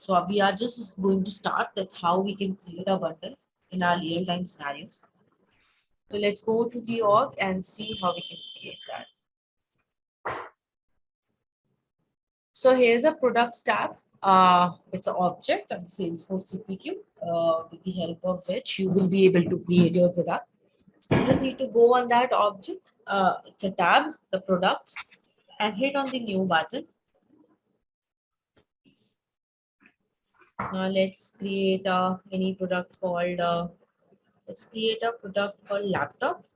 So we are just going to start with how we can create a bundle in our real-time scenarios. So let's go to the org and see how we can create that. So here's a products tab. It's an object of Salesforce CPQ with the help of which you will be able to create your product. So you just need to go on that object. It's a tab, the products, and hit on the new button. Now let's create any product called, let's create a product called laptop.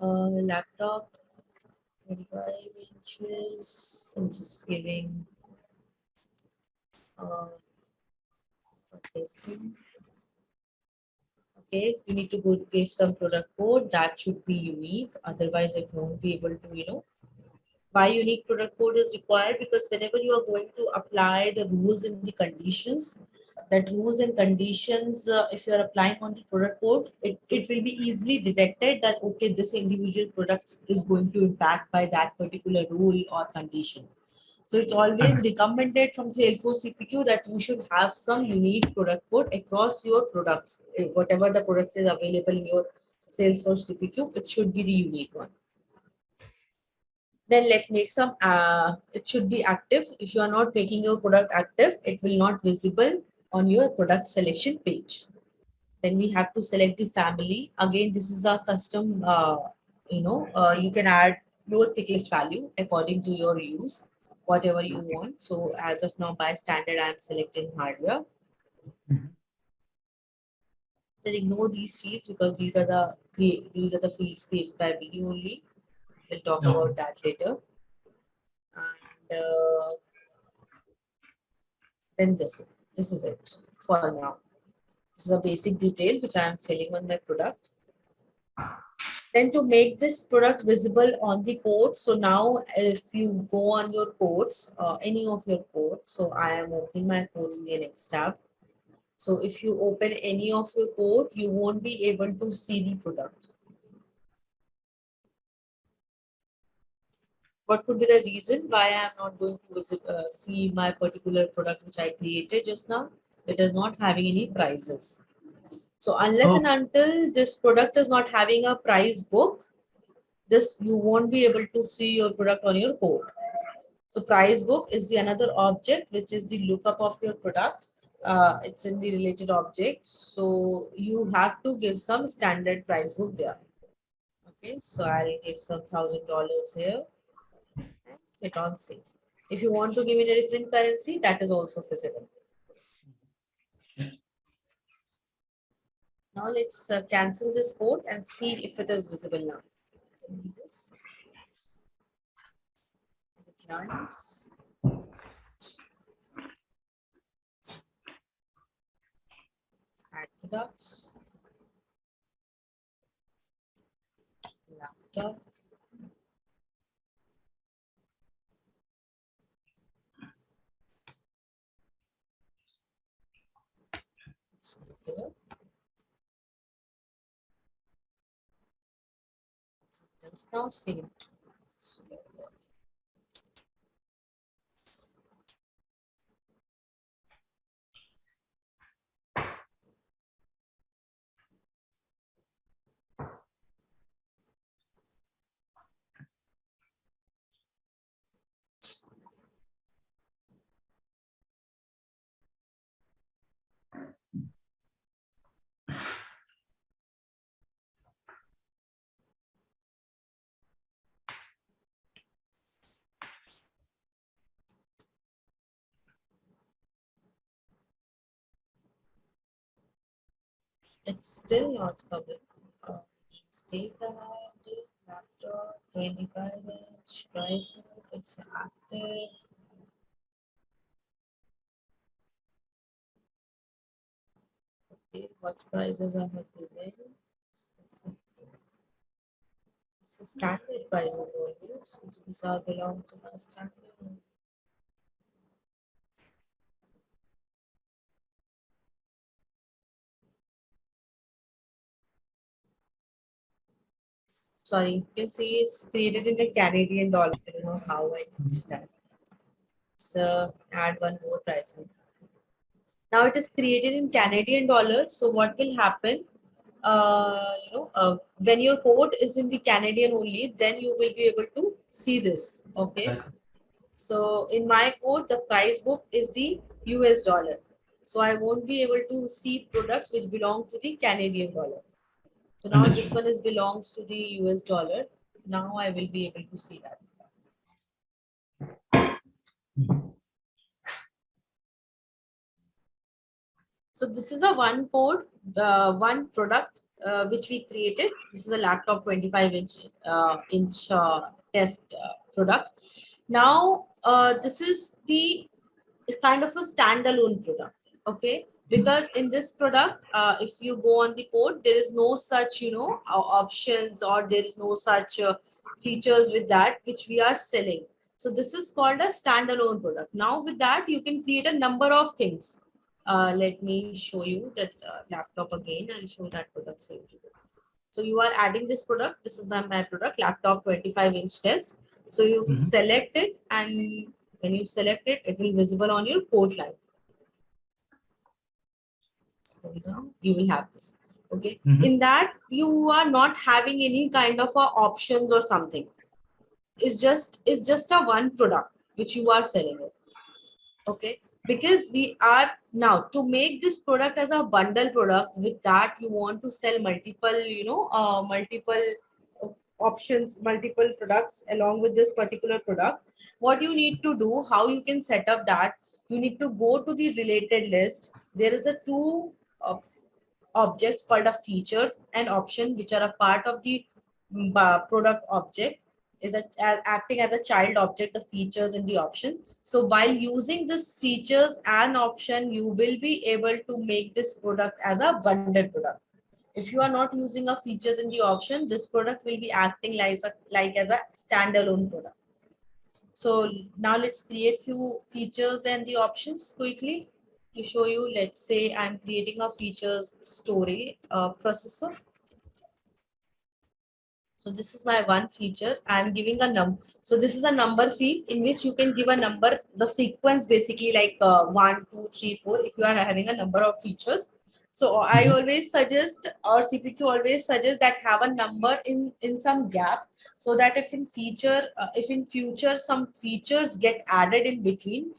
Laptop 25 inches. I'm just giving for testing. Okay, you need to go give some product code that should be unique. Otherwise, it won't be able to, why unique product code is required, because whenever you are going to apply the rules and the conditions, that rules and conditions, if you are applying on the product code, it will be easily detected that, okay, this individual product is going to impact by that particular rule or condition. So it's always recommended from Salesforce CPQ that you should have some unique product code across your products. Whatever the products is available in your Salesforce CPQ, it should be the unique one. Then let's make some, it should be active. If you are not making your product active, it will not visible on your product selection page. Then we have to select the family. Again, this is a custom, you can add your pick list value according to your use, whatever you want. So as of now, by standard, I'm selecting hardware. Then ignore these fields because these are the fields created by me only. We'll talk about that later. And then this is it for now. This is a basic detail which I am filling on my product. Then to make this product visible on the code, so now if you go on your codes, any of your codes, so I am opening my code in the next tab. So if you open any of your code, you won't be able to see the product. What could be the reason why I am not going to see my particular product which I created just now? It is not having any prices. So unless and until this product is not having a price book, you won't be able to see your product on your code. So price book is the another object which is the lookup of your product. It's in the related object. So you have to give some standard price book there. Okay, so I'll give some $1,000 here and hit on save. If you want to give it a different currency, that is also visible. Now let's cancel this code and see if it is visible now. This. Declines. Add products. Laptop. Just now save. It's still not coming. State laptop 25-inch price book. It's active. Okay, what prices I have given? It's a standard price book only. So these are belong to my standard. Sorry, you can see it's created in a Canadian dollar. I don't know how I did that. let's add one more price book. Now it is created in Canadian dollar. So what will happen? When your code is in the Canadian only, then you will be able to see this. Okay. So in my code, the price book is the US dollar. So I won't be able to see products which belong to the Canadian dollar. So now this one is belongs to the US dollar. Now I will be able to see that. So this is a one code, one product which we created. This is a laptop 25-inch test product. Now this is the kind of a standalone product. Okay, because in this product, if you go on the code, there is no such options, or there is no such features with that which we are selling. So this is called a standalone product. Now with that, you can create a number of things. Let me show you that laptop again. I'll show that product. So you are adding this product. This is my product, laptop 25-inch test. So you select it, and when you select it, it will visible on your code line. Scroll down, you will have this. Okay. In that, you are not having any kind of options or something. It's just a one product which you are selling it. Okay, because we are now to make this product as a bundle product. With that, you want to sell multiple multiple options, multiple products along with this particular product. What you need to do, how you can set up that, you need to go to the related list. There is a two objects called a features and option, which are a part of the product object, is acting as a child object, the features and the option. So while using this features and option, you will be able to make this product as a bundle product. If you are not using a features in the option, this product will be acting like as a standalone product. So now let's create few features and the options quickly to show you. Let's say I'm creating a features storage processor. So this is my one feature. I'm giving a number. So this is a number field in which you can give a number, the sequence basically like 1, 2, 3, 4. If you are having a number of features. So I always suggest, or CPQ always suggests, that have a number in some gap, so that if in future some features get added in between,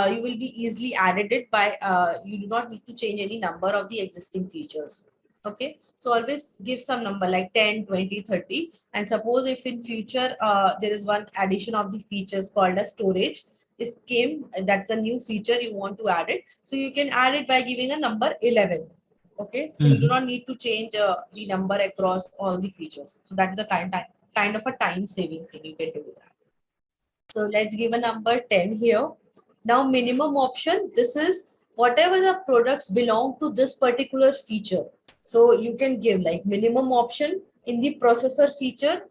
you will be easily added it by you do not need to change any number of the existing features. Okay, so always give some number like 10, 20, 30. And suppose if in future there is one addition of the features called as storage, this came, that's a new feature you want to add it. So you can add it by giving a number 11. Okay, so you do not need to change the number across all the features. So that is a kind of a time saving thing you can do with that. So let's give a number 10 here. Now minimum option, this is whatever the products belong to this particular feature. So you can give like minimum option in the processor feature.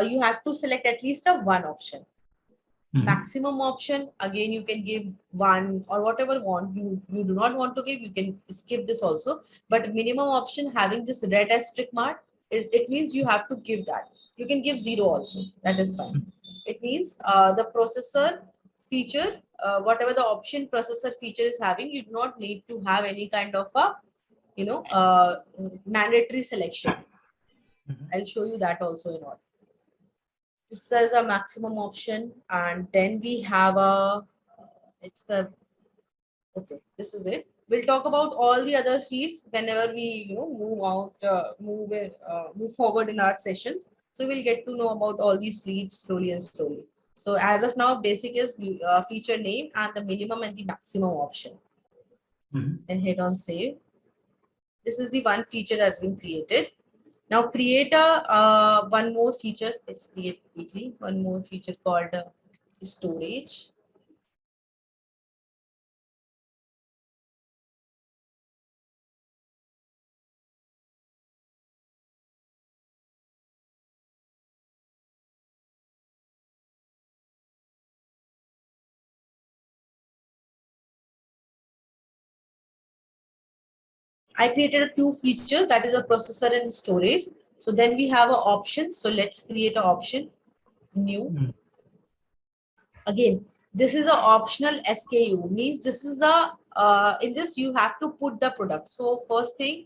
You have to select at least a one option. Maximum option, again you can give one or whatever you do not want to give, you can skip this also. But minimum option having this red asterisk mark, it means you have to give that. You can give 0 also, that is fine. It means the processor feature, whatever the option processor feature is having, you do not need to have any kind of a mandatory selection. I'll show you that also in order. This is a maximum option, and then we have a okay, this is it. We'll talk about all the other fields whenever we move forward in our sessions. So we'll get to know about all these fields slowly and slowly. So as of now, basic is feature name and the minimum and the maximum option. Then hit on save. This is the one feature that has been created. Now create a one more feature. Let's create quickly one more feature called storage. I created two features, that is a processor and storage. So then we have options. So let's create an option, new. Again, This is a optional SKU, means this is a in this you have to put the product. So first thing,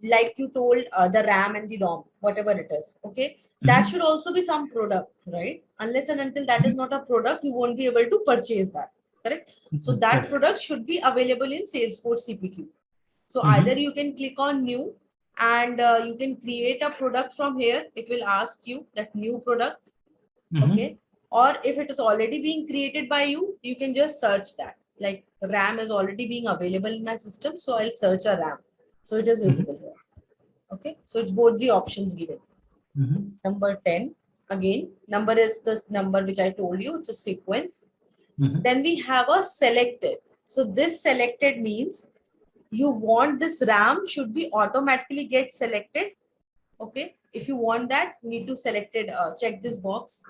like you told, the RAM and the ROM, whatever it is, okay, that should also be some product, right? Unless and until that is not a product, you won't be able to purchase that, correct? So that product should be available in Salesforce CPQ. So either you can click on new and you can create a product from here. It will ask you that new product, okay? Or if it is already being created by you, you can just search that. Like RAM is already being available in my system, so I'll search a RAM. So it is visible here. Okay, so it's both the options given. Number 10, again, number is this number which I told you, it's a sequence. Then we have a selected. So this selected means you want this RAM should be automatically get selected. Okay, if you want that, you need to select it, check this box.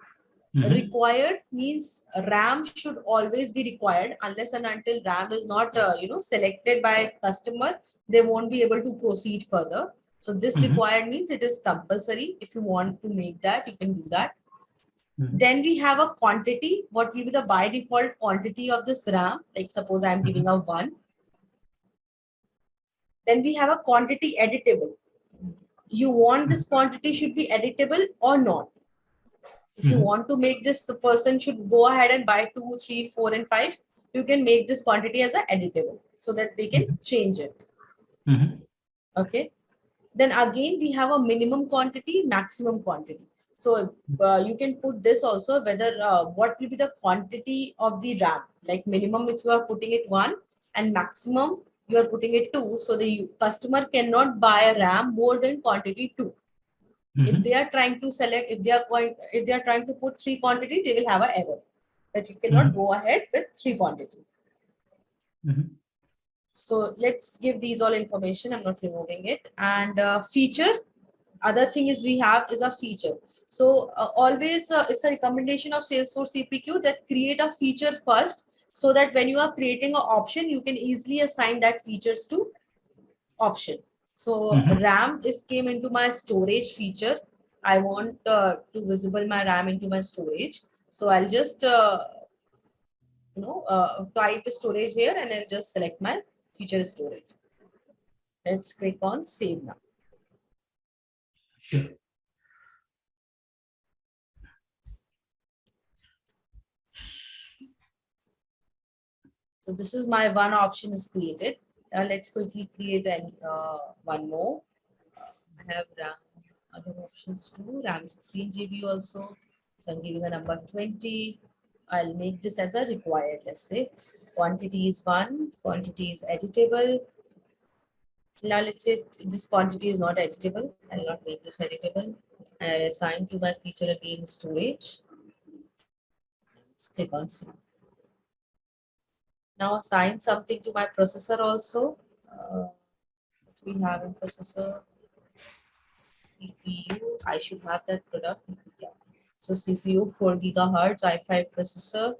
Required means RAM should always be required. Unless and until RAM is not selected by customer, they won't be able to proceed further. So this required means it is compulsory. If you want to make that, you can do that. Then we have a quantity. What will be the by default quantity of this RAM? Like suppose I am giving a 1. Then we have a quantity editable. You want this quantity should be editable or not. If you want to make this, the person should go ahead and buy 2, 3, 4, and 5. You can make this quantity as a editable so that they can change it. Okay. Then again, we have a minimum quantity, maximum quantity. So you can put this also, whether what will be the quantity of the RAM. Like minimum, if you are putting it 1, and maximum you are putting it 2. So the customer cannot buy a RAM more than quantity 2. If they are trying to select, if they are trying to put 3 quantity, they will have an error that you cannot go ahead with 3 quantity. So let's give these all information. I'm not removing it. And feature, other thing is we have is a feature. So always it's a recommendation of Salesforce CPQ that create a feature first, so that when you are creating an option, you can easily assign that features to option. So RAM is came into my storage feature. I want to visible my RAM into my storage. So I'll just type storage here and I'll just select my feature storage. Let's click on save now. Sure. So this is my one option is created. Now let's quickly create one more. I have RAM, other options too. RAM 16 GB also. So I'm giving a number 20. I'll make this as a required. Let's say quantity is 1. Quantity is editable. Now let's say this quantity is not editable. I'll not make this editable. And I'll assign to my feature again storage. Let's click on save. Now assign something to my processor also. We have in processor CPU. I should have that product. Yeah. So CPU 4 gigahertz i5 processor.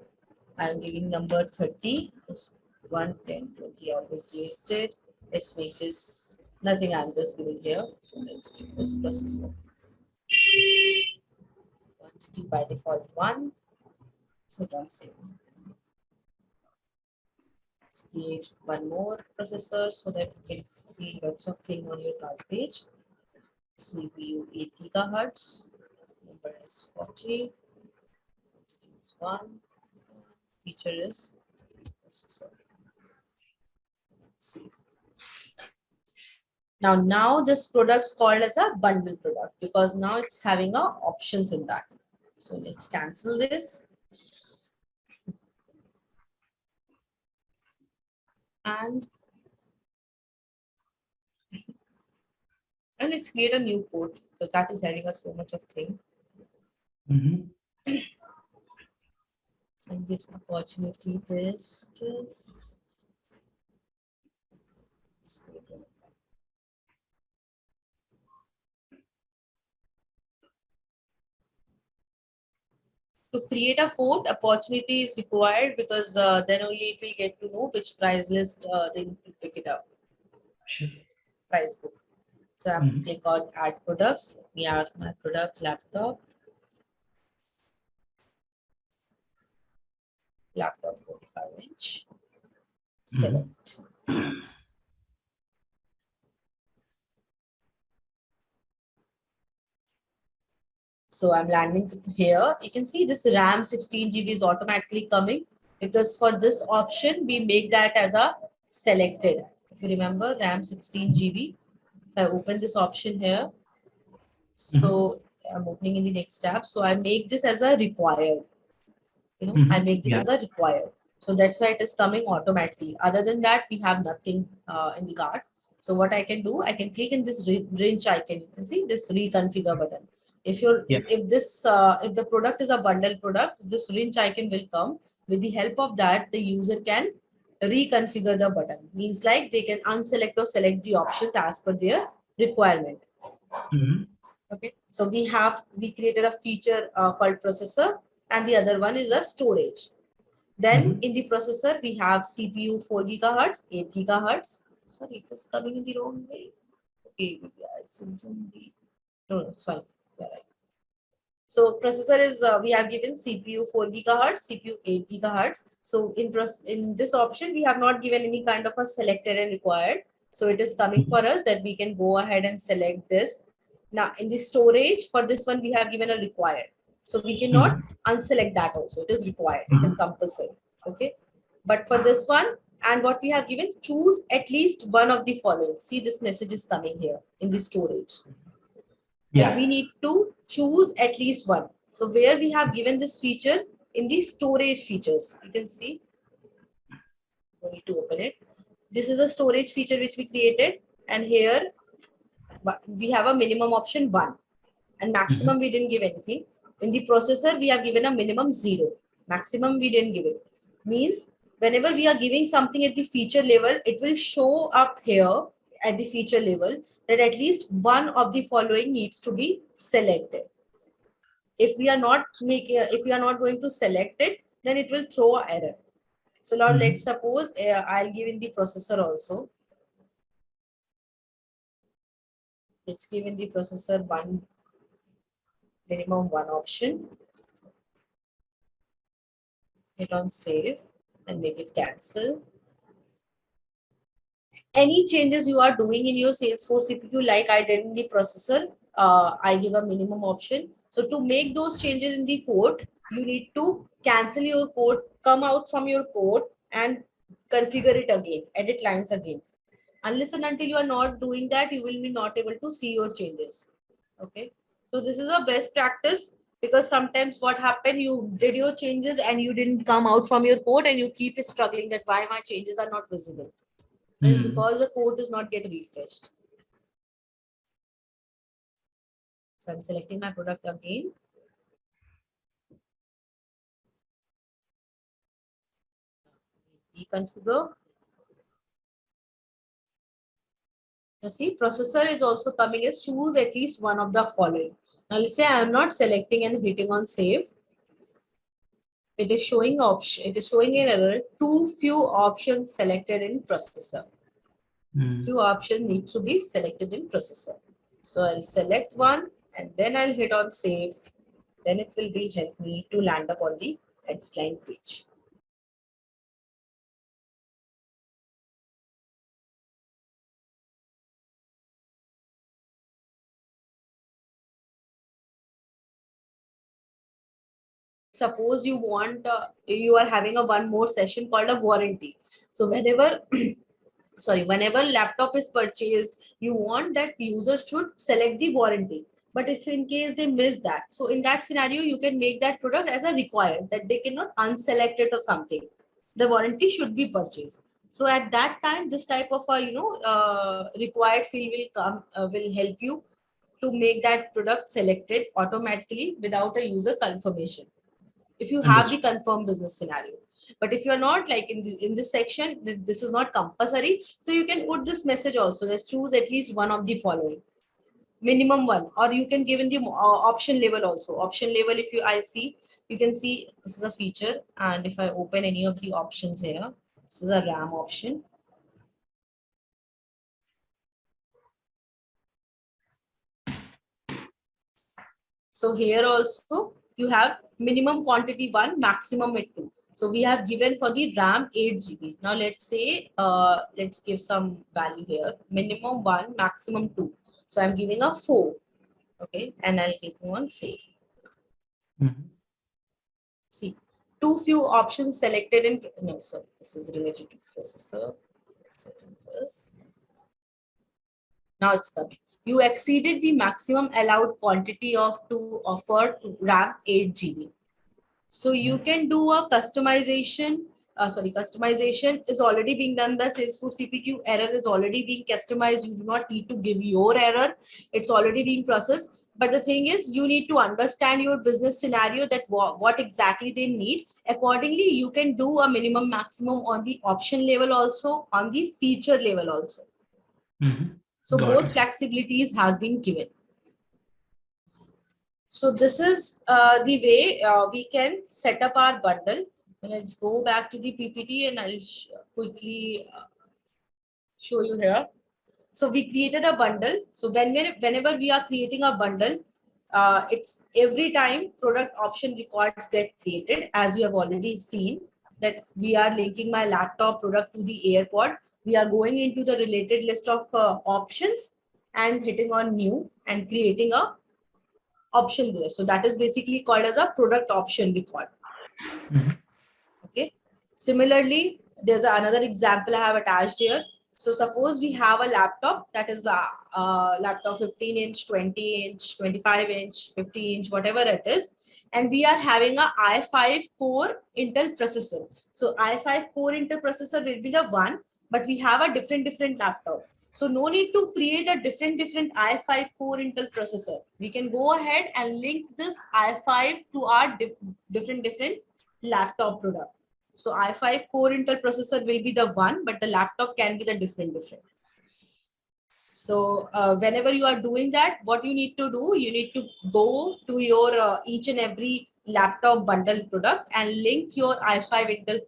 I'm giving number 30. 1, 10, 20 already created. Let's make this nothing. I'm just giving here. So let's do this processor. Quantity by default 1. So don't save. Let's create one more processor so that you can see lots of things on your top page. CPU 8 gigahertz. Number is 40. Quantity is 1. Feature is processor. Let's see. Now this product is called as a bundle product because now it's having options in that. So let's cancel this. And let's create a new code because that is having so much of thing. So give opportunity test. To create a code, opportunity is required because then only it will get to know which price list they need to pick it up. Sure. Price book. So I'm click on add products. Let me add my product laptop. laptop 45-inch, select. So I'm landing here. You can see this RAM 16 GB is automatically coming because for this option, we make that as a selected. If you remember RAM 16 GB, if I open this option here, so I'm opening in the next tab. So I make this as a required. I make this Yeah. as a required. So that's why it is coming automatically. Other than that, we have nothing in the cart. So what I can do, I can click in this wrench icon. You can see this reconfigure button. If you're Yeah. if the product is a bundle product, this wrench icon will come. With the help of that, the user can reconfigure the button. Means like they can unselect or select the options as per their requirement. Okay, so we created a feature called processor, and the other one is a storage. Then in the processor we have CPU 4 gigahertz, 8 gigahertz. Sorry, it is coming in the wrong way. Okay, yeah, it's in the no, it's fine. Yeah, right. So processor is we have given CPU 4 gigahertz, CPU 8 gigahertz. So in this option we have not given any kind of a selected and required. So it is coming for us that we can go ahead and select this. Now in the storage for this one we have given a required. So we cannot unselect that also. It is required. It is compulsory. Okay. But for this one and what we have given, choose at least one of the following. See, this message is coming here in the storage. That we need to choose at least one. So where we have given this feature in the storage features, you can see, we need to open it. This is a storage feature which we created, and here we have a minimum option 1 and maximum we didn't give anything. In the processor, we have given a minimum 0. Maximum we didn't give it. Means whenever we are giving something at the feature level, it will show up here at the feature level that at least one of the following needs to be selected. If we are not going to select it, then it will throw an error. So now let's suppose I'll give in the processor also. Let's give in the processor minimum one option. Hit on save and make it cancel. Any changes you are doing in your Salesforce CPU, like I did in the processor, I give a minimum option. So to make those changes in the code, you need to cancel your code, come out from your code and configure it again, edit lines again. Unless and until you are not doing that, you will be not able to see your changes. Okay. So this is a best practice, because sometimes what happened, you did your changes and you didn't come out from your code and you keep struggling that why my changes are not visible. And because the code does not get refreshed. So I'm selecting my product again. Reconfigure. You see, processor is also coming as choose at least one of the following. Now let's say I am not selecting and hitting on save. It is showing option. It is showing an error. Too few options selected in processor. Few options need to be selected in processor. So I'll select one and then I'll hit on save. Then it will be help me to land up on the edit line page. Suppose you want you are having a one more session called a warranty. So whenever whenever laptop is purchased, you want that user should select the warranty. But if in case they miss that, so in that scenario you can make that product as a required, that they cannot unselect it or something. The warranty should be purchased. So at that time, this type of a required field will come, will help you to make that product selected automatically without a user confirmation, if you have the confirmed business scenario. But if you're not, like in this section, this is not compulsory. So you can put this message also, let's choose at least one of the following, minimum one, or you can give in the option level also. Option level, if you I see, you can see this is a feature, and if I open any of the options here, this is a RAM option. So here also you have minimum quantity 1, maximum at 2. So we have given for the RAM 8 GB. Now let's say, let's give some value here. Minimum 1, maximum 2. So I'm giving a 4. Okay, and I'll click on save. See, too few options selected in, no, sorry, this is related to processor. Let's set in this. Now it's coming. You exceeded the maximum allowed quantity of to offer to RAM 8 GB. So you can do a customization. Customization is already being done by Salesforce CPQ. Error is already being customized. You do not need to give your error. It's already being processed. But the thing is, you need to understand your business scenario, that what exactly they need. Accordingly, you can do a minimum maximum on the option level also, on the feature level also. So both flexibilities has been given. So this is the way we can set up our bundle. Let's go back to the PPT and I'll quickly show you here. So we created a bundle. So whenever we are creating a bundle, it's every time product option records get created, as you have already seen that we are linking my laptop product to the AirPod. We are going into the related list of options and hitting on new and creating a option there. So that is basically called as a product option record. Okay. Similarly, there's another example I have attached here. So suppose we have a laptop that is a laptop 15 inch, 20 inch, 25 inch, 50 inch, whatever it is. And we are having a i5 core Intel processor. So i5 core Intel processor will be the one, but we have a different laptop. So no need to create a different i5 core Intel processor. We can go ahead and link this i5 to our different laptop product. So i5 core Intel processor will be the one, but the laptop can be the different. So whenever you are doing that, what you need to do, you need to go to your each and every laptop bundle product and link your i5 Intel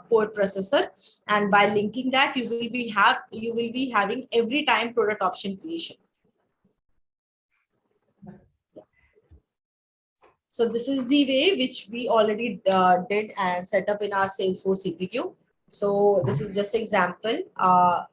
core processor. And by linking that, you will be having every time product option creation. So this is the way which we already did and set up in our Salesforce CPQ. So this is just an example.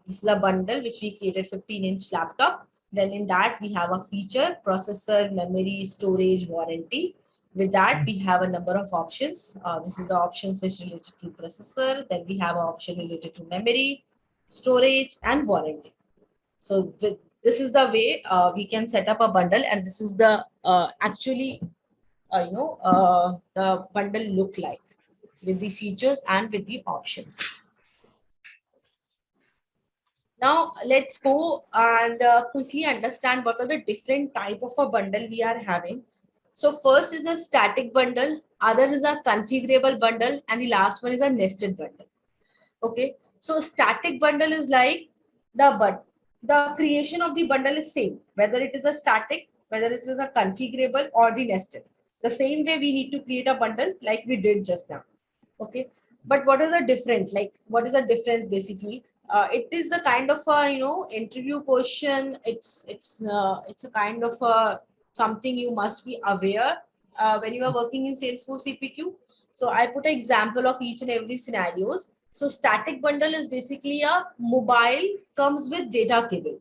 This is a bundle which we created 15-inch laptop. Then in that we have a feature, processor, memory, storage, warranty. With that we have a number of options. This is the options which related to processor. Then we have an option related to memory, storage, and warranty. So this is the way we can set up a bundle, and this is the actually the bundle look like with the features and with the options. Now let's go and quickly understand what are the different type of a bundle we are having. So first is a static bundle, other is a configurable bundle, and the last one is a nested bundle. Okay, so static bundle is like the creation of the bundle is same, whether it is a static, whether it is a configurable or the nested. The same way we need to create a bundle like we did just now. Okay, but what is the difference? Like, what is the difference basically? It is the kind of a interview question. It's a kind of a something you must be aware when you are working in Salesforce CPQ. So I put an example of each and every scenarios. So static bundle is basically a mobile comes with data cable.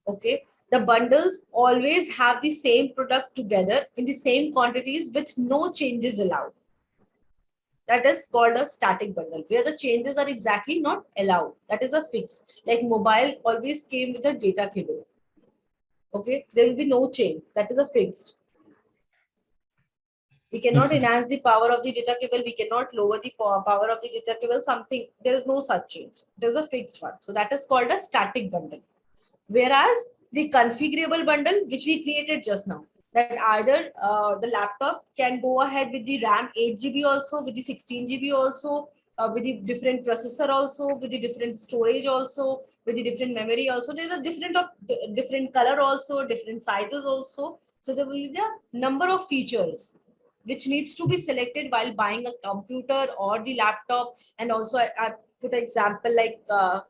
Okay, the bundles always have the same product together in the same quantities with no changes allowed. That is called a static bundle, where the changes are exactly not allowed. That is a fixed. Like mobile always came with a data cable. Okay, there will be no change. That is a fixed. We cannot enhance the power of the data cable. We cannot lower the power of the data cable. Something, there is no such change. There is a fixed one. So that is called a static bundle. Whereas the configurable bundle, which we created just now, that either the laptop can go ahead with the RAM 8 GB also, with the 16 GB also, with the different processor also, with the different storage also, with the different memory also. There's a different color also, different sizes also. So there will be the number of features which needs to be selected while buying a computer or the laptop. And also I put an example like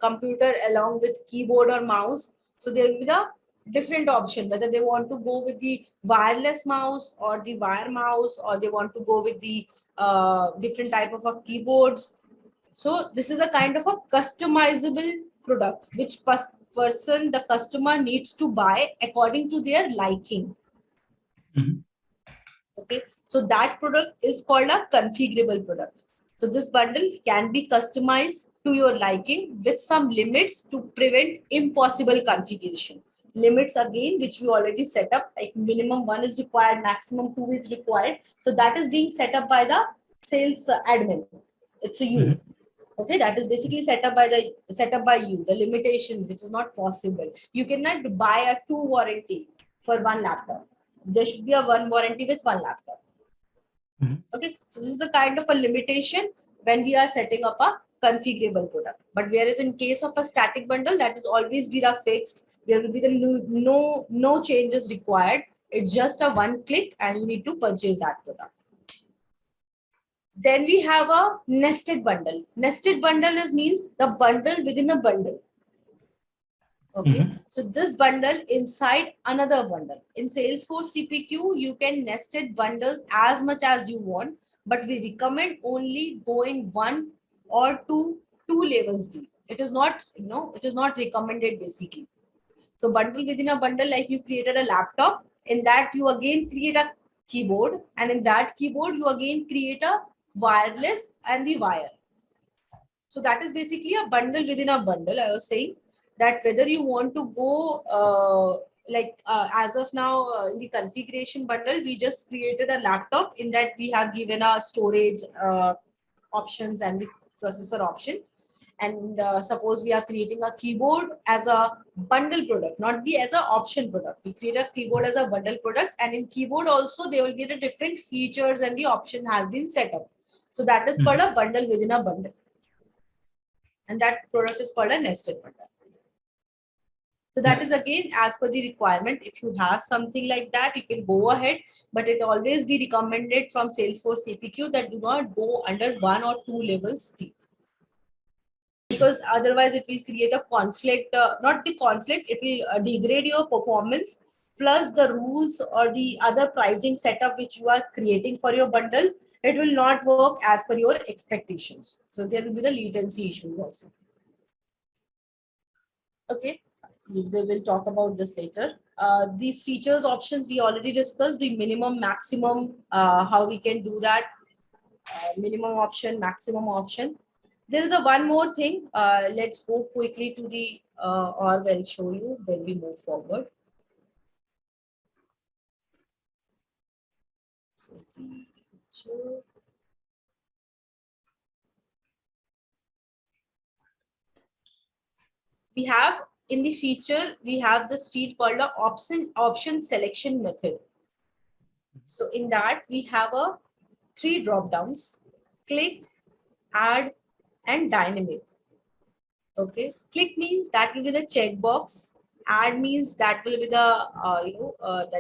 computer along with keyboard or mouse. So there will be the different option, whether they want to go with the wireless mouse or the wire mouse, or they want to go with the different type of a keyboards. So this is a kind of a customizable product which person, the customer, needs to buy according to their liking. Mhm. Okay, so that product is called a configurable product. So this bundle can be customized to your liking with some limits to prevent impossible configuration. Limits again, which we already set up, like minimum 1 is required, maximum 2 is required. So that is being set up by the sales admin. It's a you. Mhm. Okay, that is basically set up by you. The limitations, which is not possible. You cannot buy a 2 warranty for one laptop. There should be a 1 warranty with one laptop. Mhm. Okay, so this is the kind of a limitation when we are setting up a configurable product. But whereas in case of a static bundle, that is always be the fixed. There will be the no changes required. It's just a one click and you need to purchase that product. Then we have a nested bundle. Nested bundle means the bundle within a bundle. Okay, Mhm. so this bundle inside another bundle. In Salesforce CPQ, you can nested bundles as much as you want, but we recommend only going one or two levels deep. It is not, it is not recommended basically. So bundle within a bundle, like you created a laptop, in that you again create a keyboard, and in that keyboard you again create a wireless and the wire. So that is basically a bundle within a bundle. I was saying that whether you want to go as of now in the configuration bundle, we just created a laptop. In that we have given a storage options and the processor option. And suppose we are creating a keyboard as a bundle product, not the as a option product. We create a keyboard as a bundle product, and in keyboard also there will be the different features and the option has been set up. So that is called a bundle within a bundle. And that product is called a nested bundle. So that is again as per the requirement. If you have something like that, you can go ahead, but it always be recommended from Salesforce CPQ that do not go under 1 or 2 levels deep, because otherwise it will create a conflict. Not the conflict, it will degrade your performance. Plus the rules or the other pricing setup which you are creating for your bundle, it will not work as per your expectations. So there will be the latency issues also. Okay, they will talk about this later. These features options we already discussed, the minimum, maximum, how we can do that, minimum option, maximum option. There is a one more thing. Let's go quickly to the org. I'll show you, then we move forward. This is the feature. We have in the feature, we have this feed called the option selection method. So in that we have a 3 drop downs: click, add, and dynamic. Okay, click means that will be the checkbox. Add means that will be the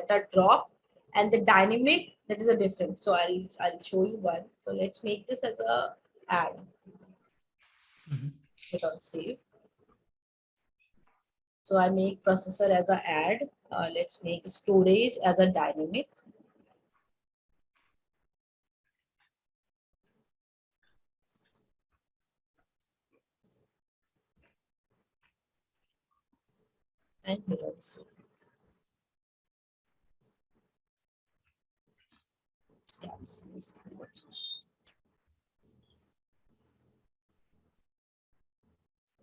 that drop, and the dynamic, that is a different. So I'll show you one. So let's make this as a add. Hit on save. So I make processor as a add. Let's make storage as a dynamic. And hit on save. Let's cancel this port.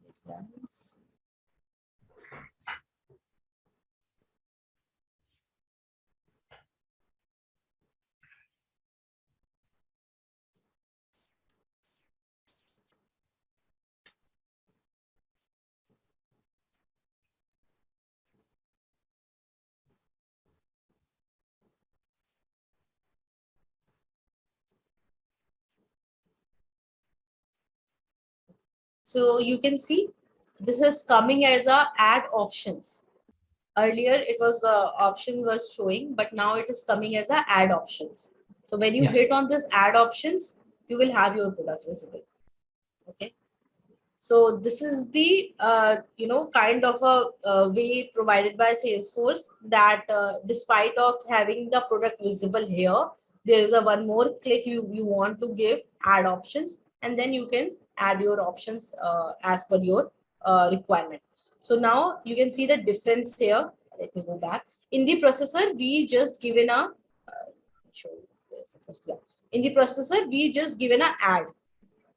Let's dance. So you can see this is coming as a add options. Earlier it was options were showing, but now it is coming as a add options. So when you hit on this add options, you will have your product visible. Okay. So this is the kind of a way provided by Salesforce that despite of having the product visible here, there is a one more click you want to give add options, and then you can add your options as per your requirement. So now you can see the difference here. Let me go back. In the processor, we just given a show you where it's supposed to go. In the processor, we just given a add.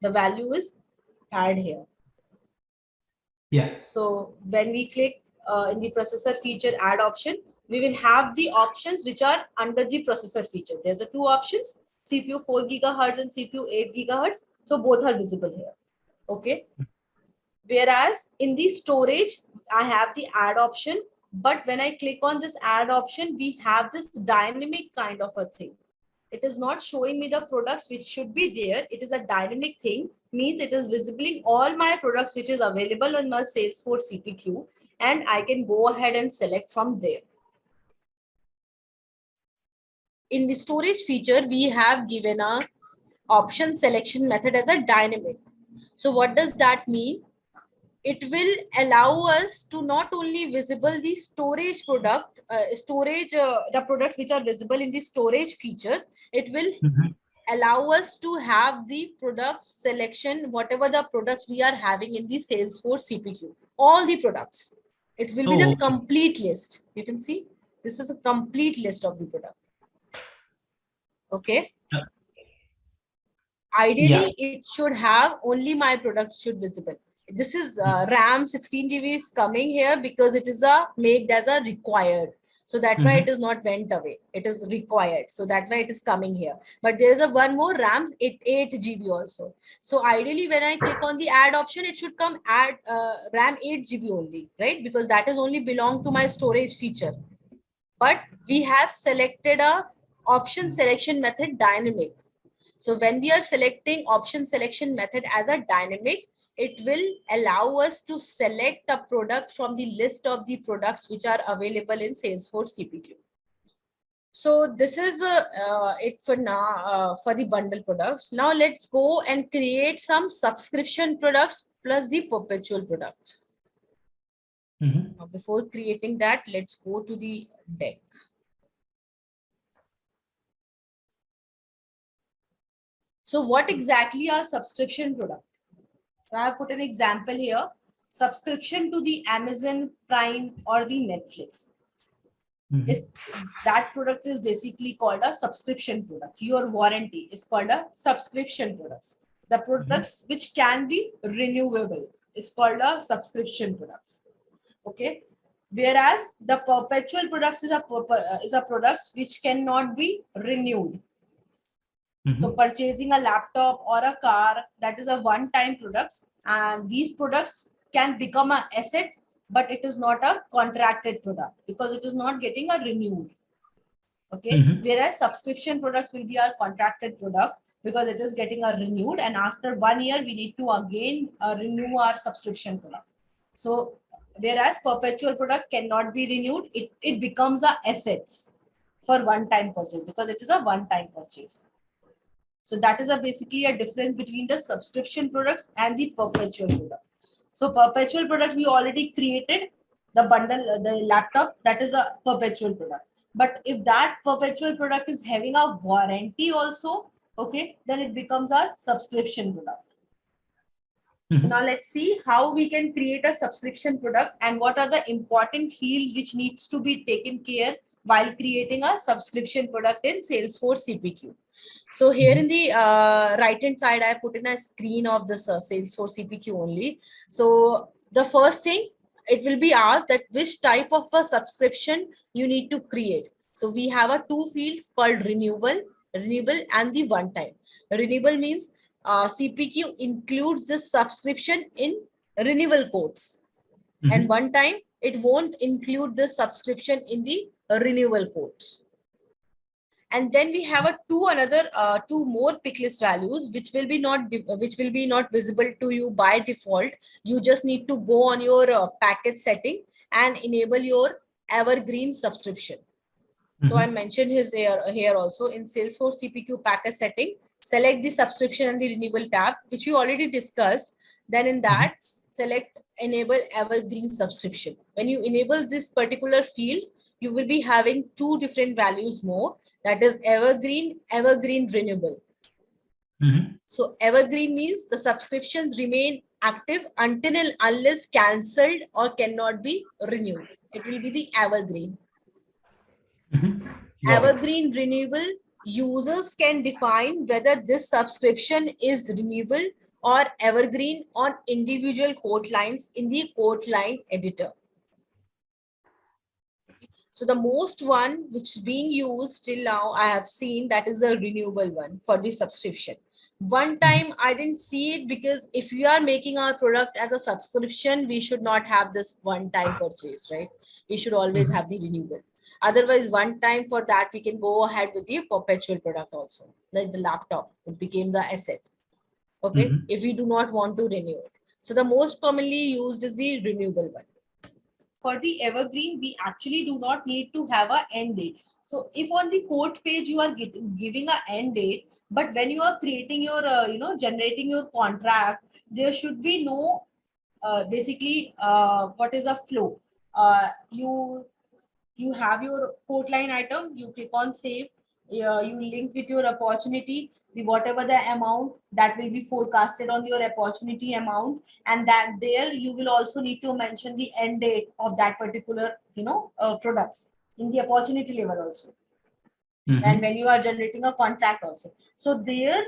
The value is add here. Yeah. So when we click in the processor feature add option, we will have the options which are under the processor feature. There's the two options, CPU 4 gigahertz and CPU 8 gigahertz. So both are visible here. Okay. Whereas in the storage, I have the add option. But when I click on this add option, we have this dynamic kind of a thing. It is not showing me the products which should be there. It is a dynamic thing, means it is visibling all my products which is available on my Salesforce CPQ, and I can go ahead and select from there. In the storage feature, we have given a option selection method as a dynamic. So what does that mean? It will allow us to not only visible the storage product, the products which are visible in the storage features, it will allow us to have the product selection, whatever the products we are having in the Salesforce CPQ, all the products. It will be the complete list. You can see this is a complete list of the product. Okay. Ideally, it should have only my product should visible. This is RAM 16 GB is coming here because it is a made as a required. So that why it is not went away. It is required. So that why it is coming here. But there is a one more RAM 8 GB also. So ideally, when I click on the add option, it should come add RAM 8 GB only, right? Because that is only belong to my storage feature. But we have selected a option selection method dynamic. So when we are selecting option selection method as a dynamic, it will allow us to select a product from the list of the products which are available in Salesforce CPQ. So this is it for now for the bundle products. Now let's go and create some subscription products plus the perpetual products. Now before creating that, let's go to the deck. So what exactly are subscription products? So I have put an example here, subscription to the Amazon Prime or the Netflix. That product is basically called a subscription product. Your warranty is called a subscription products. The products which can be renewable is called a subscription products. Okay. Whereas the perpetual products is a products which cannot be renewed. So purchasing a laptop or a car, that is a one-time products, and these products can become an asset, but it is not a contracted product because it is not getting a renewed. Okay. Whereas subscription products will be our contracted product because it is getting a renewed, and after 1 year we need to again renew our subscription product. So whereas perpetual product cannot be renewed, it becomes a assets for one-time purchase because it is a one-time purchase. So that is basically a difference between the subscription products and the perpetual product. So perpetual product, we already created the bundle, the laptop, that is a perpetual product. But if that perpetual product is having a warranty also, okay, then it becomes a subscription product. Now let's see how we can create a subscription product and what are the important fields which needs to be taken care while creating a subscription product in Salesforce CPQ. So here in the right hand side, I put in a screen of this Salesforce CPQ only. So the first thing, it will be asked that which type of a subscription you need to create. So we have a two fields called renewable and the one time. Renewable means CPQ includes this subscription in renewal quotes. And one time it won't include the subscription in the renewal quotes. And then we have two more pick list values which will be not visible to you by default. You just need to go on your package setting and enable your evergreen subscription. So I mentioned here also in Salesforce CPQ package setting, select the subscription and the renewal tab, which we already discussed. Then in that, select enable evergreen subscription. When you enable this particular field, you will be having two different values more. That is evergreen, evergreen renewable. So evergreen means the subscriptions remain active until and unless cancelled or cannot be renewed. It will be the evergreen. Evergreen renewable, users can define whether this subscription is renewable or evergreen on individual code lines in the code line editor. So the most one which is being used till now, I have seen that is a renewable one for the subscription. One time I didn't see it because if we are making our product as a subscription, we should not have this one-time purchase, right? We should always have the renewable. Otherwise, one time for that, we can go ahead with the perpetual product also, like the laptop. It became the asset. Okay, if we do not want to renew it. So the most commonly used is the renewable one. For the evergreen, we actually do not need to have an end date. So if on the quote page you are giving an end date, but when you are creating your, generating your contract, there should be no, basically, what is a flow? You have your quote line item, you click on save, you link with your opportunity, the whatever the amount that will be forecasted on your opportunity amount, and that there you will also need to mention the end date of that particular products in the opportunity level also. And when you are generating a contract also, so there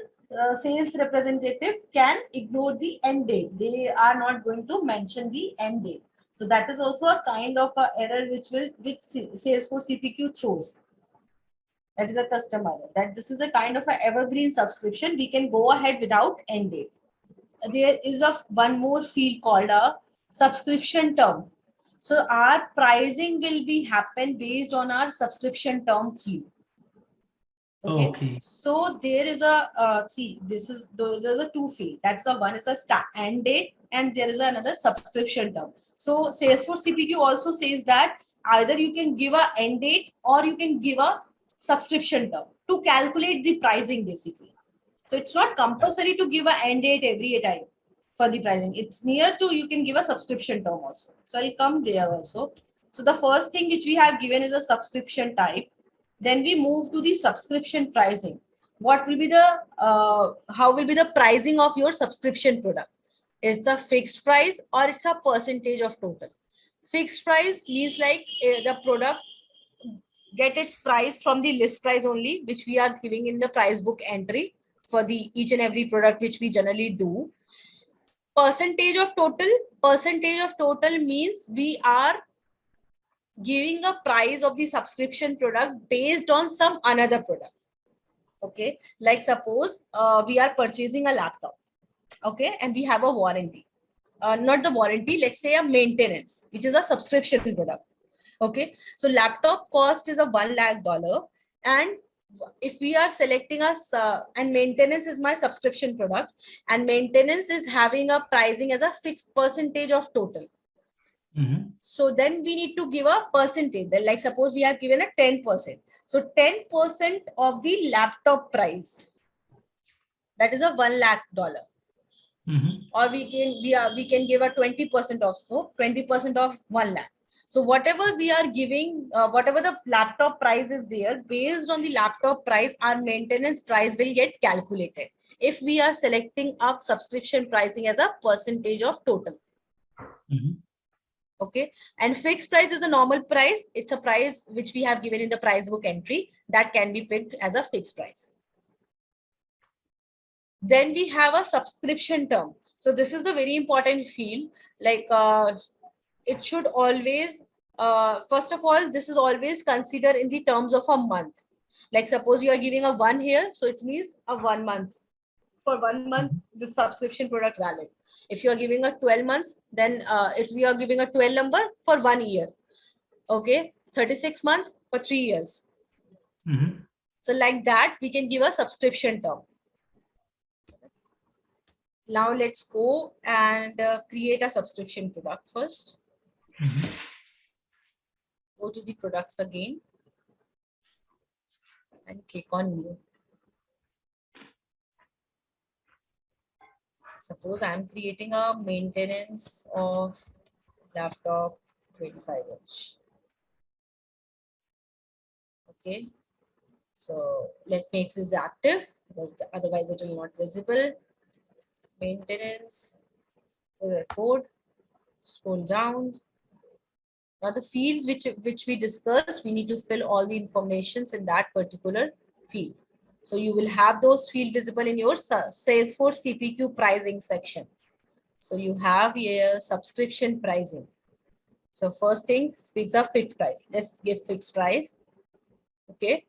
sales representative can ignore the end date. They are not going to mention the end date. So that is also a kind of a error which Salesforce CPQ throws. That is a customer that this is a kind of a evergreen subscription. We can go ahead without end date. There is one more field called a subscription term. So our pricing will be happen based on our subscription term field. Okay. So there is a there's a two field. That's a one is a start end date, and there is another subscription term. So Salesforce CPQ also says that either you can give a end date or you can give a subscription term to calculate the pricing basically. So it's not compulsory to give a end date every time for the pricing. It's near to you can give a subscription term also. So I'll come there also. So the first thing which we have given is a subscription type. Then we move to the subscription pricing. What will be the how will be the pricing of your subscription product? It's a fixed price or it's a percentage of total. Fixed price means like the product get its price from the list price only, which we are giving in the price book entry for the each and every product which we generally do. Percentage of total means we are giving a price of the subscription product based on some another product. Okay, like suppose we are purchasing a laptop, okay, and we have a warranty. Not the warranty, let's say a maintenance, which is a subscription product. Okay, so laptop cost is a $1 lakh, and if we are selecting us and maintenance is my subscription product, and maintenance is having a pricing as a fixed percentage of total. So then we need to give a percentage. Then like suppose we are given a 10%. So 10% of the laptop price, that is a $1 lakh. Or we can give a 20% also, 20% of 1 lakh. So whatever we are giving, whatever the laptop price is there, based on the laptop price, our maintenance price will get calculated. If we are selecting up subscription pricing as a percentage of total. Okay, and fixed price is a normal price. It's a price which we have given in the price book entry that can be picked as a fixed price. Then we have a subscription term. So this is a very important field. Like it should always, first of all, this is always considered in the terms of a month. Like suppose you are giving a 1 here, so it means a 1 month. For 1 month, the subscription product valid. If you are giving a 12 months, then if we are giving a 12 number for 1 year, okay, 36 months for 3 years. So like that, we can give a subscription term. Now let's go and create a subscription product first. Go to the products again and click on new. Suppose I'm creating a maintenance of laptop 25-inch. Okay. So let's make this active because otherwise it will not visible. Maintenance, code, scroll down. Now the fields which we discussed, we need to fill all the informations in that particular field. So you will have those fields visible in your Salesforce CPQ pricing section. So you have here subscription pricing. So first thing, fix a fixed price. Let's give fixed price. Okay.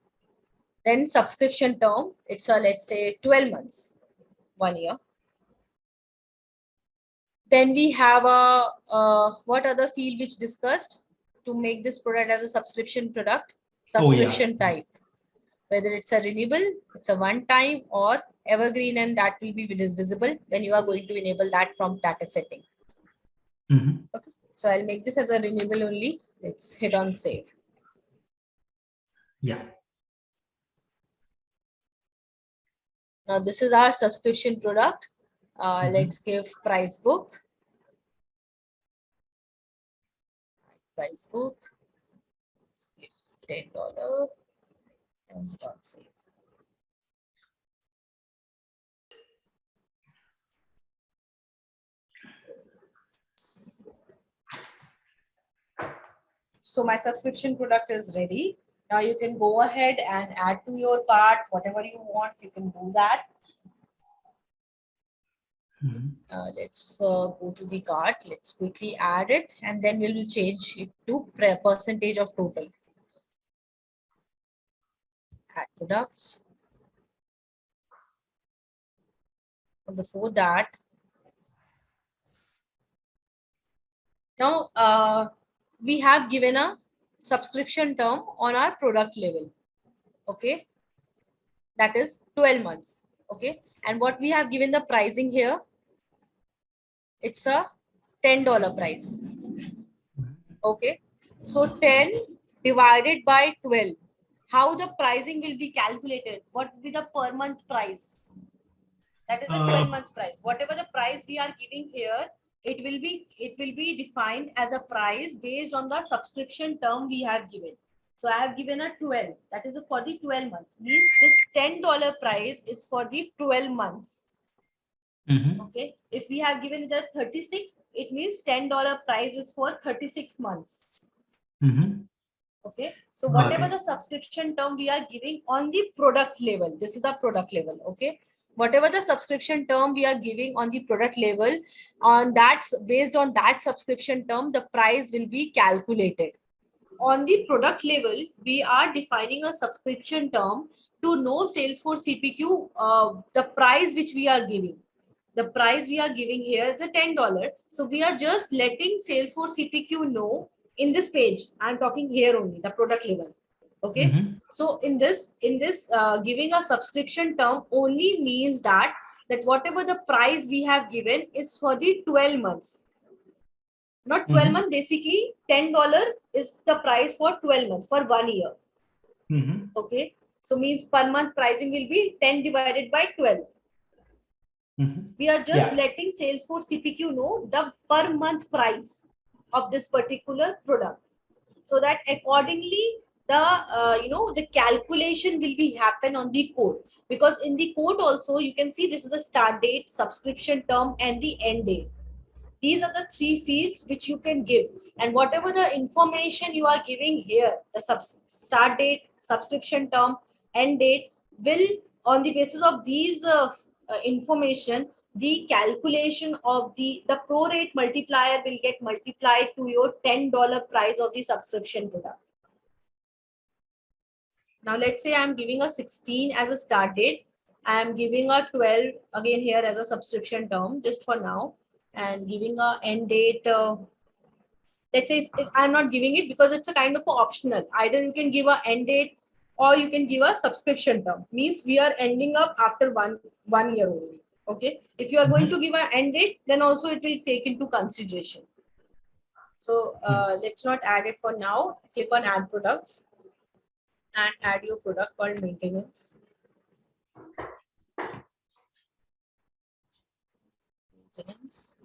Then subscription term, it's a, let's say 12 months, 1 year. Then we have a what other field which discussed to make this product as a subscription product? Subscription type. Whether it's a renewable, it's a one time or evergreen, and that will be visible when you are going to enable that from data setting. Okay. So I'll make this as a renewable only. Let's hit on save. Yeah. Now this is our subscription product. Let's give price book. Price book. Let's give $10 and hit on save. So my subscription product is ready. Now you can go ahead and add to your cart whatever you want. You can do that. Let's go to the cart. Let's quickly add it, and then we will change it to percentage of total. Add products. Before that, now we have given a subscription term on our product level. Okay, that is 12 months. Okay, and what we have given the pricing here, it's a $10 price. Okay, so 10 divided by 12. How the pricing will be calculated? What will be the per month price? That is the 12 months price. Whatever the price we are giving here, it will be defined as a price based on the subscription term we have given. So I have given a 12. That is for the 12 months. Means this $10 price is for the 12 months. Okay. If we have given it at 36, it means $10 price is for 36 months. Okay. So whatever the subscription term we are giving on the product level, this is the product level. Okay. Whatever the subscription term we are giving on the product level, on that, based on that subscription term, the price will be calculated. On the product level, we are defining a subscription term to know Salesforce CPQ, the price which we are giving. The price we are giving here is a $10. So we are just letting Salesforce CPQ know in this page. I'm talking here only, the product level. Okay. So in this giving a subscription term only means that whatever the price we have given is for the 12 months. Not 12 months, basically $10 is the price for 12 months, for 1 year. Okay. So means per month pricing will be 10 divided by 12. We are just letting Salesforce CPQ know the per month price of this particular product, so that accordingly the the calculation will be happen on the code. Because in the code also you can see this is the start date, subscription term, and the end date. These are the three fields which you can give, and whatever the information you are giving here, the start date, subscription term, end date, will, on the basis of these information, the calculation of the prorate multiplier will get multiplied to your $10 price of the subscription product. Now let's say I'm giving a 16 as a start date. I'm giving a 12 again here as a subscription term just for now, and giving a end date. Let's say I'm not giving it because it's a kind of optional. Either you can give a end date or you can give a subscription term. Means we are ending up after one year only. Okay. If you are going to give an end date, then also it will take into consideration. So let's not add it for now. Click on add products and add your product called maintenance. maintenance.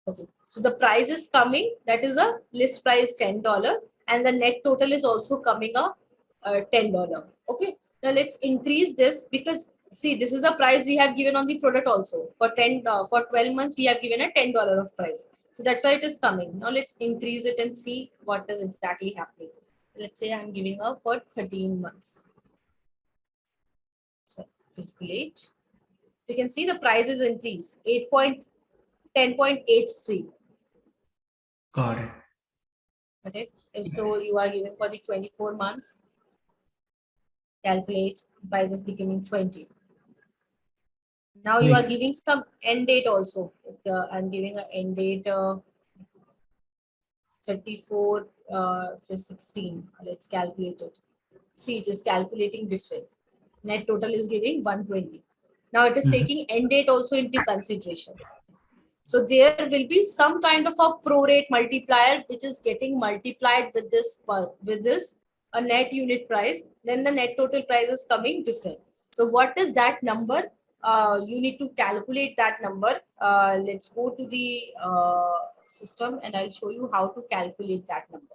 Okay, so the price is coming, that is a list price $10, and the net total is also coming a $10. Okay, now let's increase this, because see, this is a price we have given on the product also. For 12 months we have given a $10 of price, so that's why it is coming. Now let's increase it and see what is exactly happening. Let's say I'm giving a for 13 months. So calculate. You can see the price is increased 10.83. Got it. Okay. So you are giving for the 24 months. Calculate, price is becoming 20. Now you are Makes giving some end date also. I'm giving an end date 34 to 16. Let's calculate it. See, it is calculating different. Net total is giving 120. Now it is taking end date also into consideration. So there will be some kind of a prorate multiplier which is getting multiplied with this a net unit price. Then the net total price is coming different. So what is that number? You need to calculate that number. Let's go to the system and I'll show you how to calculate that number.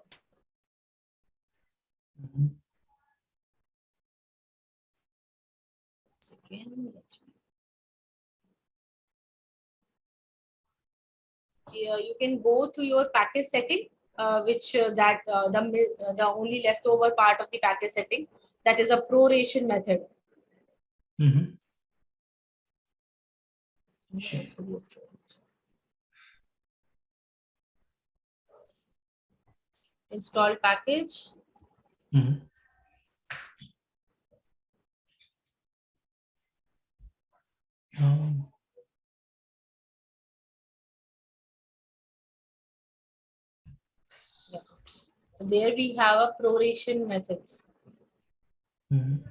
Second. You can go to your package setting, the only leftover part of the package setting, that is a proration method. Sure. Install package. There we have a proration methods in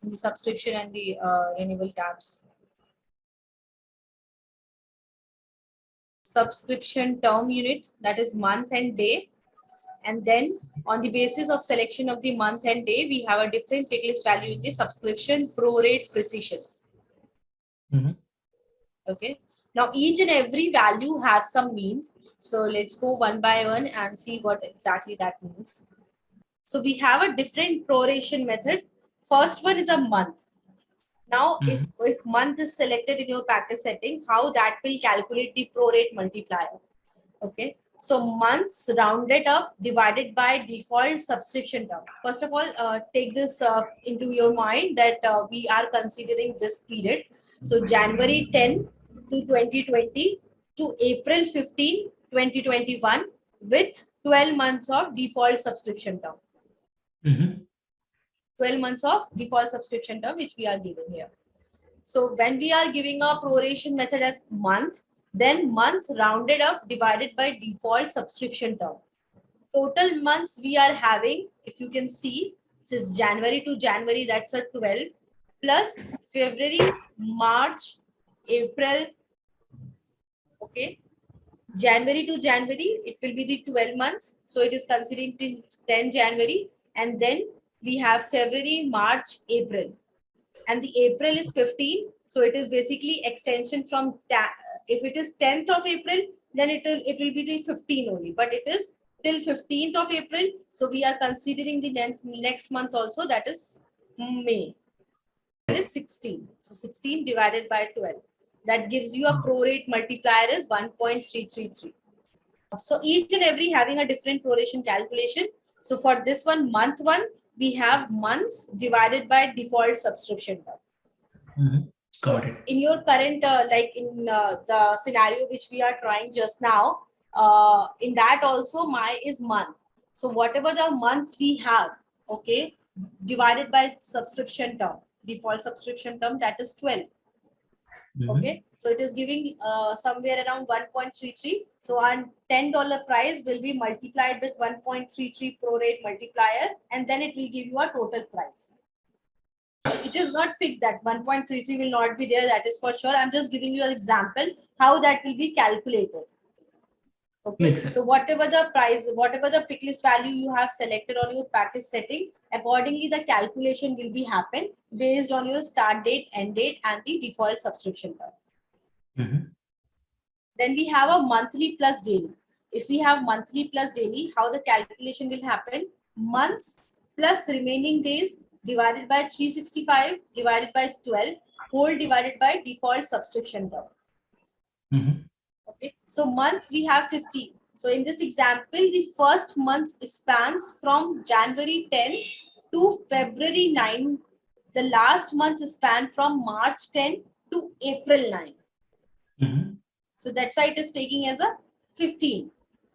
the subscription and the renewal tabs. Subscription term unit, that is month and day. And then on the basis of selection of the month and day, we have a different tick list value in the subscription prorate precision. Okay. Now each and every value has some means. So let's go one by one and see what exactly that means. So we have a different proration method. First one is a month. Now, if month is selected in your package setting, how that will calculate the prorate multiplier? Okay. So months rounded up divided by default subscription term. First of all, take this into your mind that we are considering this period. So January 10 to 2020 to April 15, 2021 with 12 months of default subscription term. 12 months of default subscription term which we are giving here. So when we are giving a proration method as month, then month rounded up divided by default subscription term. Total months we are having, if you can see, this is January to January, that's a 12, plus February, March, April, okay. January to January, it will be the 12 months. So it is considering 10 January, and then we have February, March, April. And the April is 15. So it is basically extension from, if it is 10th of April, then it will be the 15 only, but it is till 15th of April. So we are considering the next month also, that is May. That is 16. So 16 divided by 12. That gives you a prorate multiplier is 1.333. So each and every having a different proration calculation. So for this one, month one, we have months divided by default subscription term. So in your current, like in the scenario which we are trying just now, in that also my is month. So whatever the month we have, okay, divided by subscription term, default subscription term, that is 12. Okay, so it is giving somewhere around 1.33. So our $10 price will be multiplied with 1.33 prorate multiplier, and then it will give you a total price. It is not fixed that 1.33 will not be there, that is for sure. I'm just giving you an example how that will be calculated. Okay, Makes sense. so whatever the price, whatever the pick list value you have selected on your package setting, accordingly the calculation will be happen based on your start date, end date, and the default subscription term. Mhm. Then we have a monthly plus daily. If we have monthly plus daily, how the calculation will happen? Months plus remaining days divided by 365 divided by 12 whole divided by default subscription term. Mhm. Okay, so months we have 15. So in this example, the first month spans from January 10 to February 9. The last month span from March 10 to April 9. Mhm. So that's why it is taking as a 15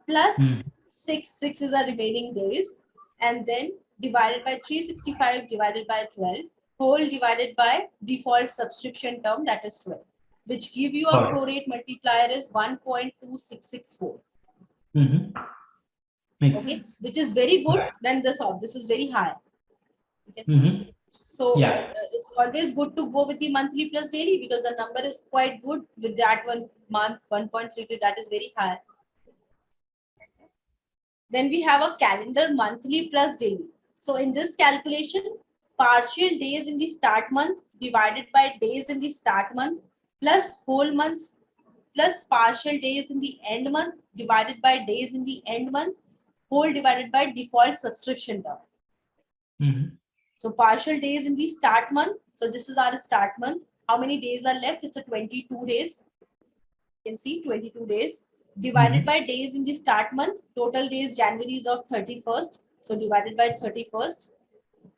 plus Mhm. 6 is the remaining days, and then divided by 365 divided by 12 whole divided by default subscription term, that is 12, which give you a Got it. prorate multiplier is 1.2664. Mhm. Makes Okay, sense. which is very good Right. than this of this is very high. You can see. Mhm. So Yeah. it's always good to go with the monthly plus daily because the number is quite good with that one month 1.33, that is very high. Then we have a calendar monthly plus daily. So in this calculation, partial days in the start month divided by days in the start month plus whole months plus partial days in the end month divided by days in the end month whole divided by default subscription term. Mhm. So partial days in the start month. So this is our start month. How many days are left? It's a 22 days. You can see 22 days divided Mhm. by days in the start month. Total days January is of 31st. So divided by 31st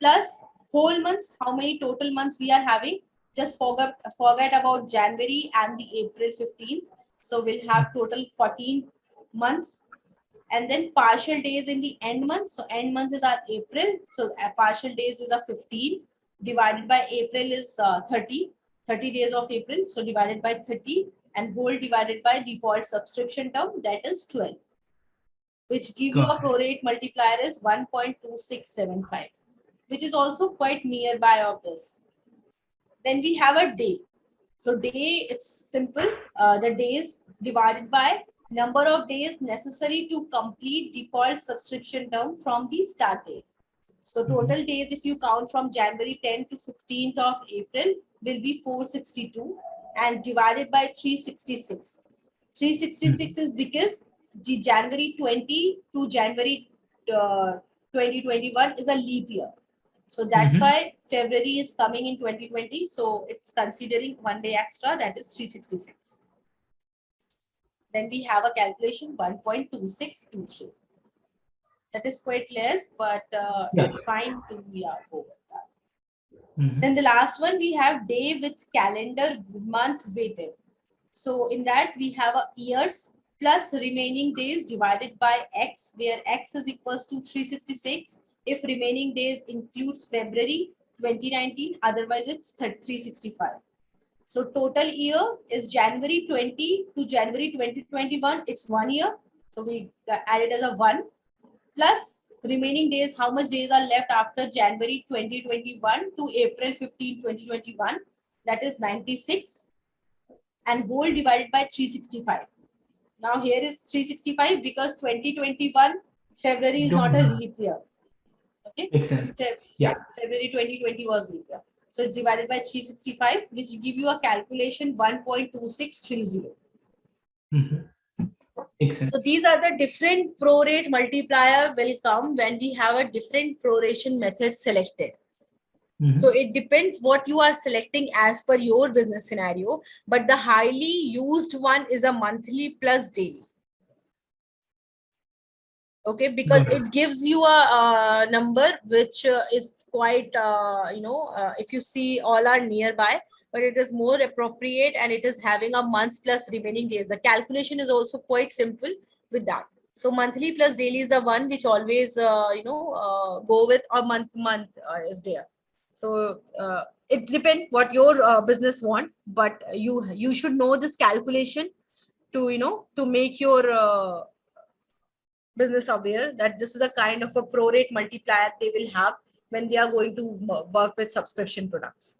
plus whole months. How many total months we are having? Just forget about January and the April 15th. So we'll have total 14 months, and then partial days in the end month. So end month is our April. So partial days is a 15 divided by April is 30 days of April. So divided by 30 and whole divided by default subscription term, that is 12, which give you Got a prorate multiplier is 1.2675, which is also quite nearby of this. Then we have a day. So day, it's simple. The days divided by number of days necessary to complete default subscription term from the start date. So total days, if you count from January 10 to 15th of April, will be 462 and divided by 366. 366 is because the January 20 to January 2021 is a leap year. So that's Mhm. why February is coming in 2020. So it's considering one day extra, that is 366. Then we have a calculation 1.2623. That is quite less, but Yeah. it's fine to go with that. Mhm. Then the last one, we have day with calendar month weighted. So in that we have a years plus remaining days divided by X, where X is equals to 366 if remaining days includes February 2019, otherwise it's 365. So total year is January 20 to January 2021. It's 1 year. So we added as a 1 plus remaining days. How much days are left after January 2021 to April 15, 2021? That is 96 and whole divided by 365. Now here is 365 because 2021 February is not a Don't leap year. Okay. Makes sense. Yeah. Yeah, February 2020 was leap year. So it's divided by 365, which give you a calculation 1.2630. Mhm. Makes So sense. these are the different prorate multiplier will come when we have a different proration method selected. So Mhm. it depends what you are selecting as per your business scenario, but the highly used one is a monthly plus daily. Okay, because Got it. it gives you a number which is quite if you see all are nearby, but it is more appropriate and it is having a months plus remaining days. The calculation is also quite simple with that. So monthly plus daily is the one which always go with a month is there. So it depends what your business want, but you should know this calculation to to make your business aware that this is a kind of a prorate multiplier they will have when they are going to work with subscription products.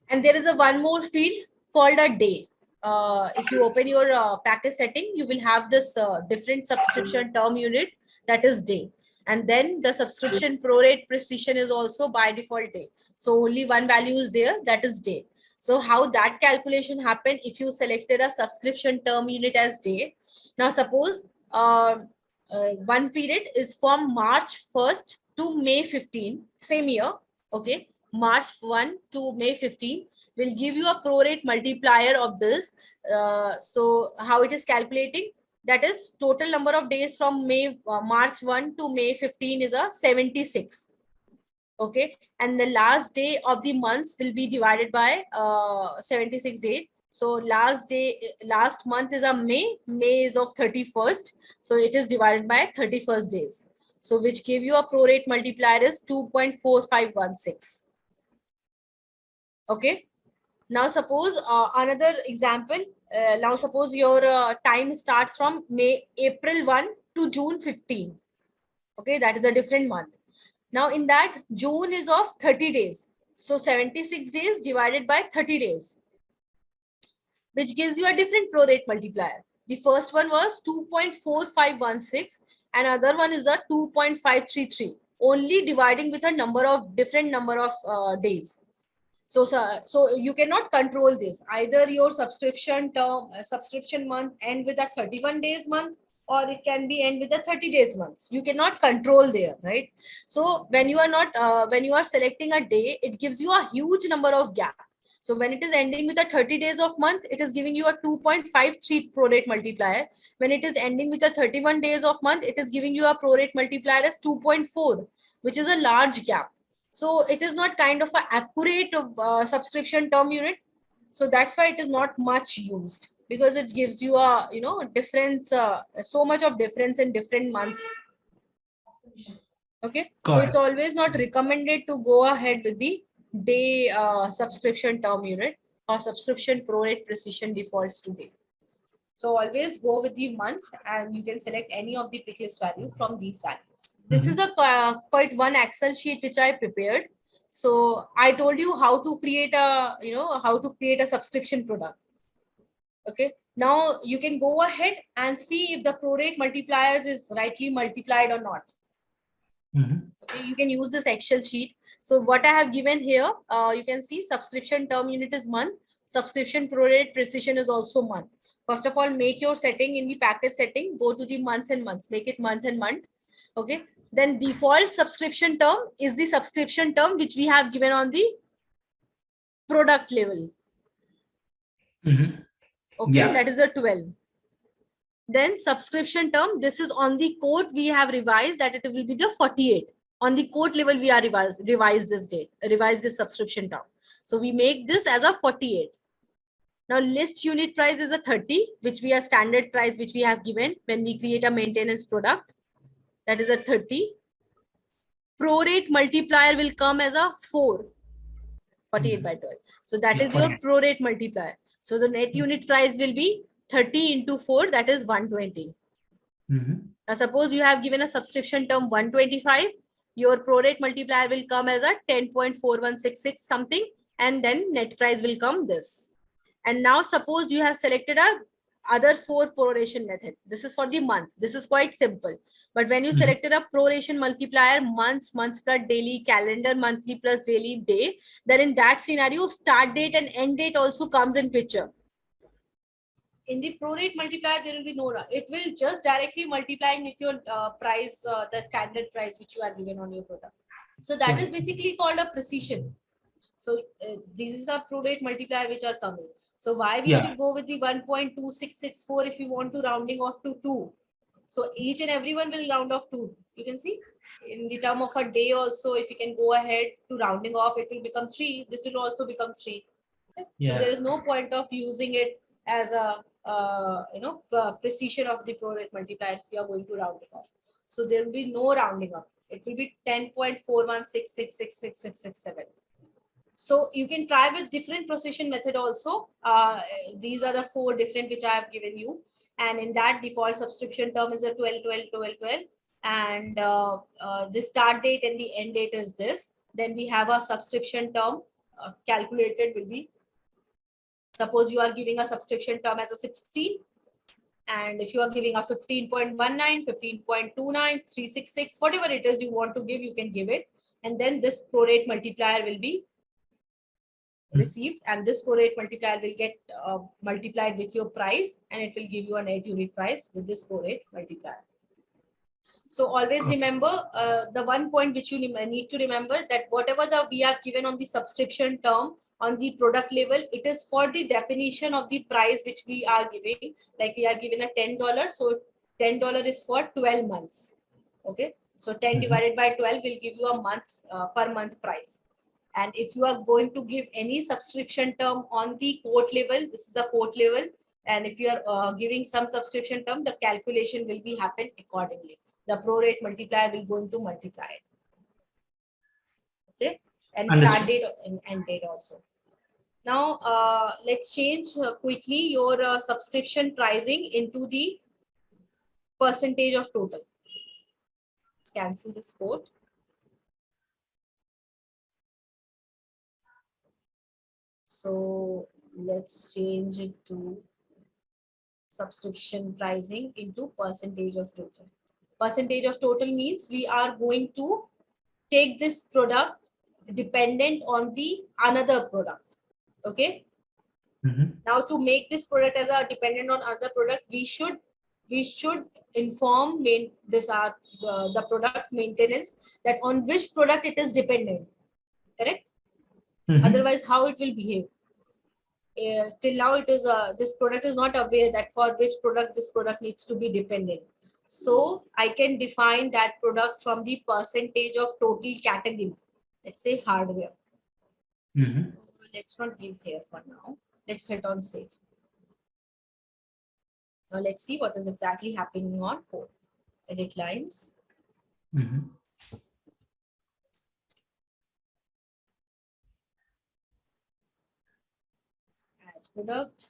And there is a one more field called a day. if you open your package setting, you will have this different subscription term unit, that is day. And then the subscription prorate precision is also by default day. So only one value is there, that is day. So how that calculation happened, if you selected a subscription term unit as day. Now suppose one period is from March 1st to May 15, same year. Okay, March 1 to May 15 will give you a prorate multiplier of this. So how it is calculating? That is total number of days from March 1 to May 15 is a 76. Okay, and the last day of the months will be divided by 76 days. So last month is a May is of 31st, so it is divided by 31st days, so which give you a prorate multiplier is 2.4516. Okay, now suppose another example. Now suppose your time starts from April 1 to June 15. Okay, that is a different month. Now in that, June is of 30 days. So 76 days divided by 30 days, which gives you a different prorate multiplier. The first one was 2.4516 and other one is a 2.533, only dividing with a different number of days. So you cannot control this. Either your subscription month end with a 31 days month, or it can be end with a 30 days month. You cannot control there, right? So when you are selecting a day, it gives you a huge number of gap. So when it is ending with a 30 days of month, it is giving you a 2.53 prorate multiplier. When it is ending with a 31 days of month, it is giving you a prorate multiplier as 2.4, which is a large gap. So it is not kind of an accurate subscription term unit. So that's why it is not much used, because it gives you a difference, so much of difference in different months. Okay, so it's always not recommended to go ahead with the day subscription term unit, or subscription prorate precision defaults to day. So always go with the months, and you can select any of the pick list value from these values. This is a quite one Excel sheet which I prepared. So I told you how to create a subscription product. Okay, now you can go ahead and see if the prorate multipliers is rightly multiplied or not. Okay, you can use this Excel sheet. So what I have given here, you can see subscription term unit is month, subscription prorate precision is also month. First of all, make your setting in the package setting, go to the months and months, make it month and month. Okay, then default subscription term is the subscription term which we have given on the product level. Okay, that is a 12. Then subscription term, this is on the quote we have revised that it will be the 48. On the quote level, we are revise this subscription term. So we make this as a 48. Now list unit price is a 30, which we are standard price, which we have given when we create a maintenance product. That is a 30. Prorate multiplier will come as a 4. 48 by 12. So that is your prorate multiplier. So the net unit price will be 30 into 4, that is 120. Now suppose you have given a subscription term 125, your prorate multiplier will come as a 10.4166 something, and then net price will come this. And now suppose you have selected a other 4 proration method. This is for the month. This is quite simple. But when you selected a proration multiplier, months plus daily, calendar monthly plus daily day, then in that scenario, start date and end date also comes in picture. In the prorate multiplier, there will be no, it will just directly multiplying with your price, the standard price which you are given on your product. So that is basically called a precision. So this is a prorate multiplier which are coming. So why we should go with the 1.2664 if you want to rounding off to 2. So each and everyone will round off 2. You can see in the term of a day also, if you can go ahead to rounding off, it will become 3. This will also become 3. Okay? So there is no point of using it as a precision of the prorate multiplier if you are going to round it off. So there will be no rounding up. It will be 10.41666667. So you can try with different precision method also. These are the 4 different which I have given you. And in that, default subscription term is a 12, 12, 12, 12. And the start date and the end date is this. Then we have a subscription term calculated will be Suppose you are giving a subscription term as a 16, and if you are giving a 15.19, 15.29, 366, whatever it is you want to give, you can give it. And then this prorate multiplier will be received, and this prorate multiplier will get multiplied with your price, and it will give you a net unit price with this prorate multiplier. So always remember the one point which you need to remember, that whatever we are given on the subscription term on the product level, it is for the definition of the price which we are giving. Like we are given a $10, so $10 is for 12 months. Okay, so 10 divided by 12 will give you a month per month price. And if you are going to give any subscription term on the quote level, this is the quote level. And if you are giving some subscription term, the calculation will be happen accordingly. The prorate multiplier will going to multiply it. Okay, and start date and end date also. Now let's change quickly your subscription pricing into the percentage of total. Let's cancel this quote. So let's change it to subscription pricing into percentage of total. Percentage of total means we are going to take this product dependent on the another product. Okay. Now to make this product as a dependent on other product, we should inform the product maintenance that on which product it is dependent. Correct. Otherwise, how it will behave? Till now it is this product is not aware that for which product this product needs to be dependent. So I can define that product from the percentage of total category. Let's say hardware. Let's not give here for now. Let's hit on save. Now let's see what is exactly happening on code. Edit lines. Add product.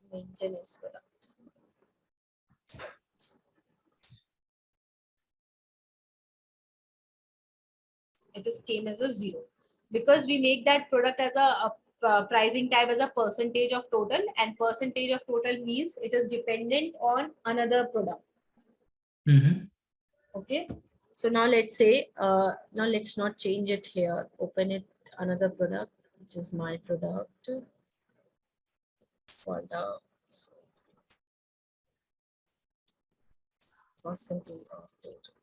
Maintenance product. It is came as a 0 because we make that product as a pricing type as a percentage of total, and percentage of total means it is dependent on another product. Okay, so now let's say now let's not change it here. Open it another product, which is my product. For the percentage of total.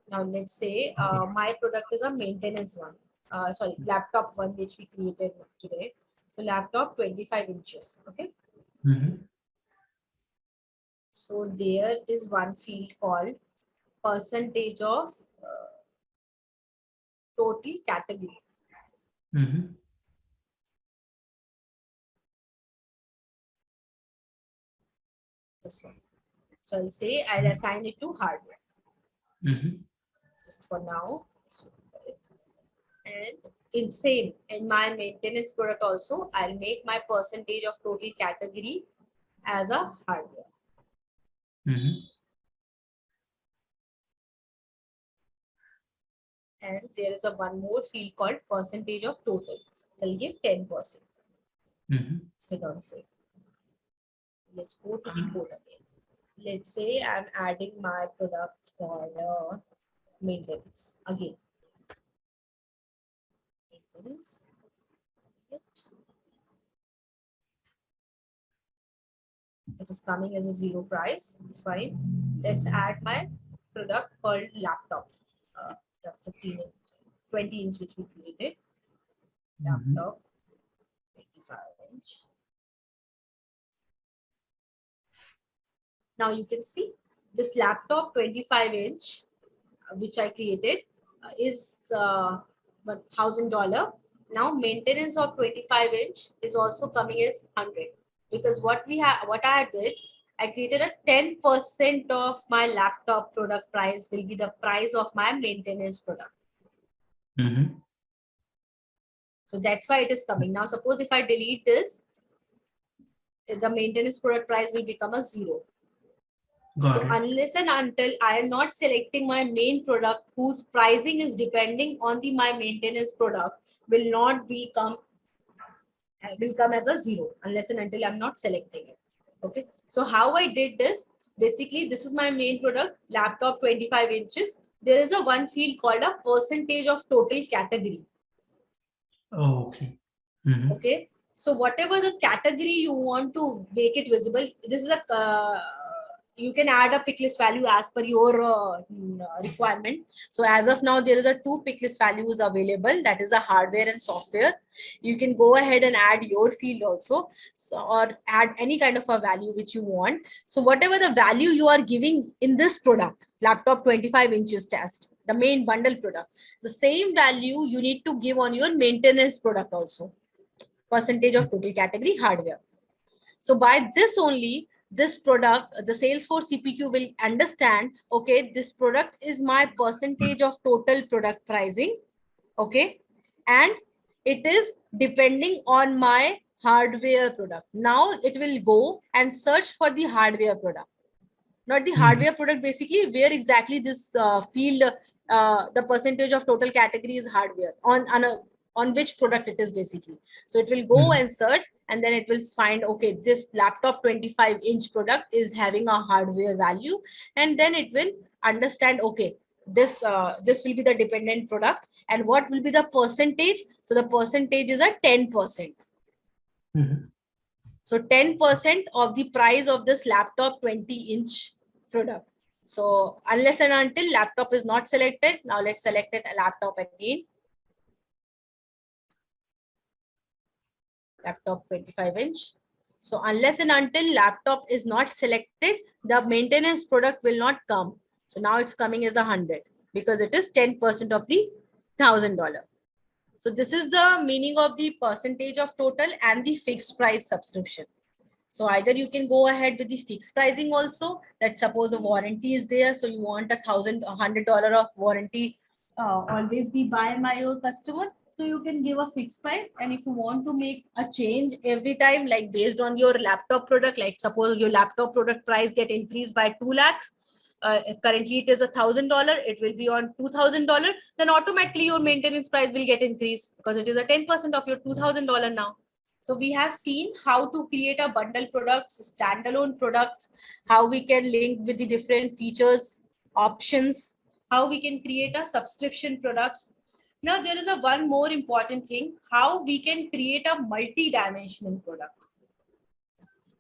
Now let's say my product is a maintenance one. Sorry, laptop one which we created today. So laptop 25 inches. Okay. So there is one field called percentage of total category. This one. So I'll say I'll assign it to hardware. Just for now. And in my maintenance product also, I'll make my percentage of total category as a hardware. And there is a one more field called percentage of total. I'll give 10%. Let's hit on save. Let's go to the code again. Let's say I'm adding my product for maintenance again. Maintenance. It is coming as a 0 price. It's fine. Let's add my product called laptop. The 15 inch, 20 inch which we created. Laptop 25 inch. Now you can see this laptop 25 inch which I created. is $1,000. Now maintenance of 25-inch is also coming as 100, because what I did, I created a 10% of my laptop product price will be the price of my maintenance product. So that's why it is coming. Now suppose if I delete this, the maintenance product price will become a 0. So unless and until I am not selecting my main product whose pricing is depending on my maintenance product, will come as a 0 unless and until I'm not selecting it. Okay. So how I did this, basically this is my main product, laptop 25 inches. There is a one field called a percentage of total category. Okay. Okay. So whatever the category you want to make it visible, this is a you can add a pick list value as per your requirement. So as of now, there is a 2 pick list values available, that is a hardware and software. You can go ahead and add your field also, or add any kind of a value which you want. So whatever the value you are giving in this product, laptop 25 inches test, the main bundle product, the same value you need to give on your maintenance product also, percentage of total category hardware. So by this only, this product, the Salesforce CPQ will understand, okay, this product is my percentage of total product pricing. Okay. And it is depending on my hardware product. Now it will go and search for the hardware product, not the hardware product, basically where exactly this field, the percentage of total category is hardware on which product it is basically. So it will go and search, and then it will find, okay, this laptop 25-inch product is having a hardware value, and then it will understand, okay, this will be the dependent product, and what will be the percentage. So the percentage is a 10%. So 10% of the price of this laptop 20-inch product. So unless and until laptop is not selected, now let's select it, a laptop again. Laptop 25-inch. So unless and until laptop is not selected, the maintenance product will not come. So now it's coming as 100 because it is 10% of the $1,000. So this is the meaning of the percentage of total and the fixed price subscription. So either you can go ahead with the fixed pricing also, that suppose a warranty is there, so you want $100 of warranty always be by your customer. So you can give a fixed price, and if you want to make a change every time, like based on your laptop product, like suppose your laptop product price get increased by 2 lakhs, currently it is $1,000, it will be on $2,000, then automatically your maintenance price will get increased because it is a 10% of your $2,000 now. So we have seen how to create a bundle products, standalone products, how we can link with the different features, options, how we can create a subscription products. Now there is a one more important thing, how we can create a multi-dimensional product.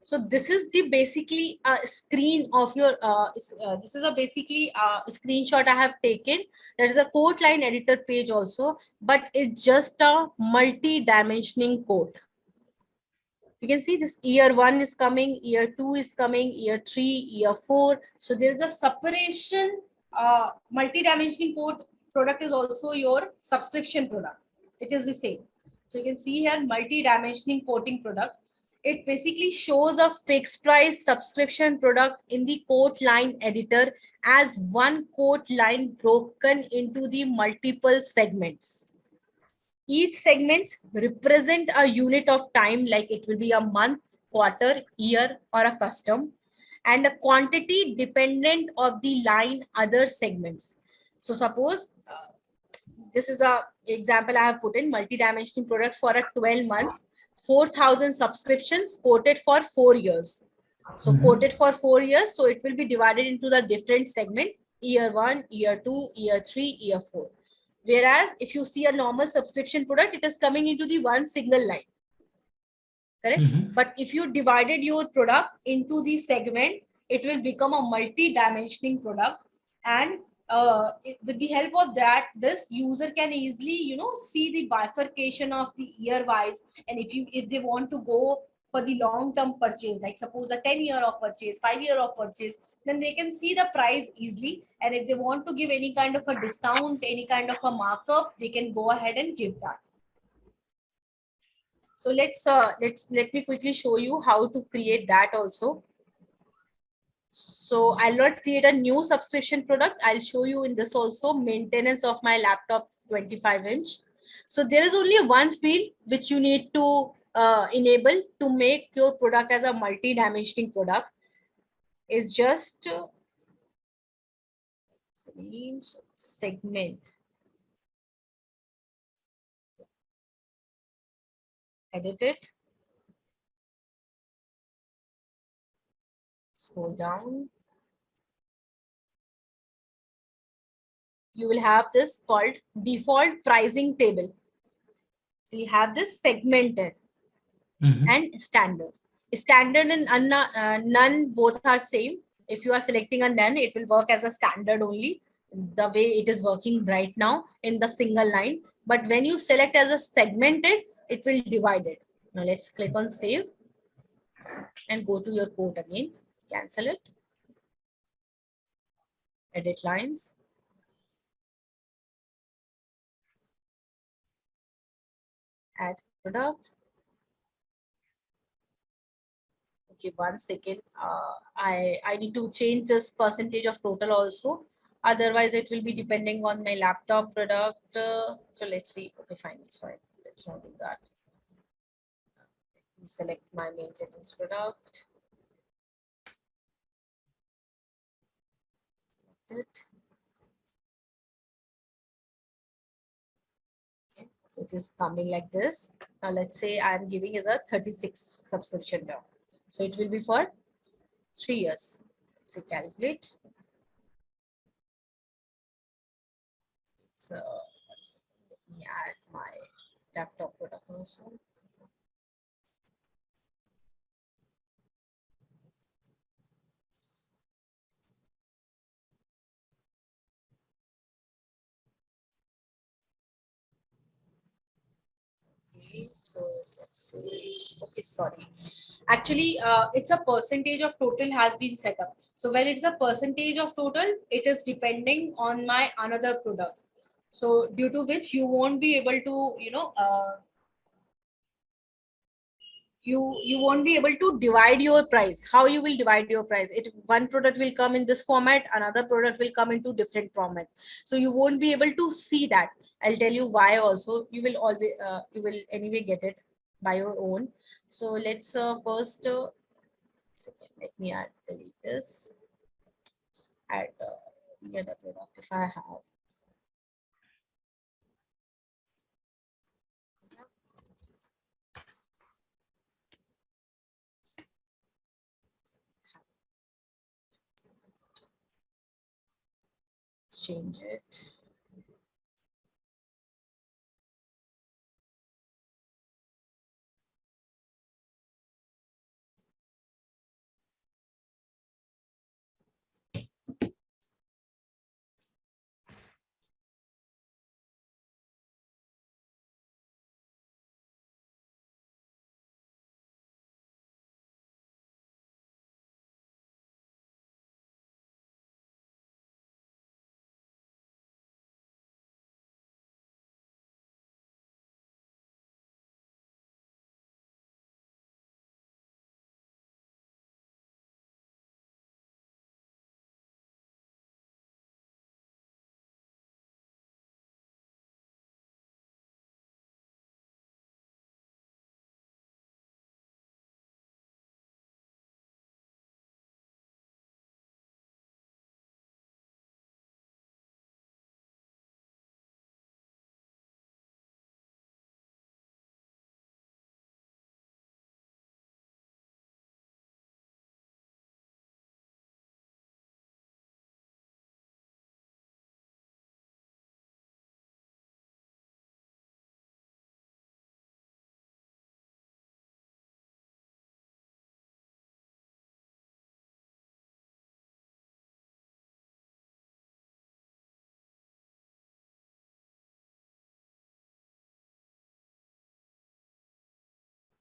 So this is the basically a screen of your, this is a basically a screenshot I have taken. There is a code line editor page also, but it's just a multi-dimensioning code. You can see this year 1 is coming, year 2 is coming, year 3, year 4. So there is a separation. Multi-dimensioning code product is also your subscription product. It is the same. So you can see here multi-dimensioning quoting product. It basically shows a fixed price subscription product in the quote line editor as one quote line broken into the multiple segments. Each segment represent a unit of time, like it will be a month, quarter, year, or a custom, and a quantity dependent of the line other segments. So suppose this is a example I have put in, multi-dimensional product for a 12 months, 4,000 subscriptions quoted for 4 years. So quoted for 4 years, so it will be divided into the different segment, year 1, year 2, year 3, year 4. Whereas if you see a normal subscription product, it is coming into the one single line. Correct? But if you divided your product into the segment, it will become a multi-dimensioning product. And with the help of that, this user can easily, see the bifurcation of the year wise. And if they want to go for the long-term purchase, like suppose a 10-year of purchase, 5-year of purchase, then they can see the price easily. And if they want to give any kind of a discount, any kind of a markup, they can go ahead and give that. So let me quickly show you how to create that also. So I'll not create a new subscription product. I'll show you in this also, maintenance of my laptop 25-inch. So there is only one field which you need to enable to make your product as a multi-dimensioning product. It's just segment. Edit it. Scroll down. You will have this called default pricing table. So you have this segmented and standard. Standard and none both are same. If you are selecting a none, it will work as a standard only, the way it is working right now in the single line. But when you select as a segmented, it will divide it. Now let's click on save and go to your code again. Cancel it. Edit lines. Add product. Okay, 1 second. I need to change this percentage of total also. Otherwise, it will be depending on my laptop product. So let's see. Okay, fine. It's fine. Let's not do that. Let me select my maintenance product. Select it. Okay, so it is coming like this. Now let's say I'm giving is a 36 subscription now. So it will be for 3 years. Let's say calculate. So let me add my laptop product also. So let's see. Okay, sorry. Actually, it's a percentage of total has been set up. So when it's a percentage of total, it is depending on my another product. So due to which you won't be able to, you won't be able to divide your price. How you will divide your price? One product will come in this format, another product will come into different format. So you won't be able to see that. I'll tell you why also. You will always you will anyway get it by your own. So let's first second, let me delete this. Add the other product if I have. Change it.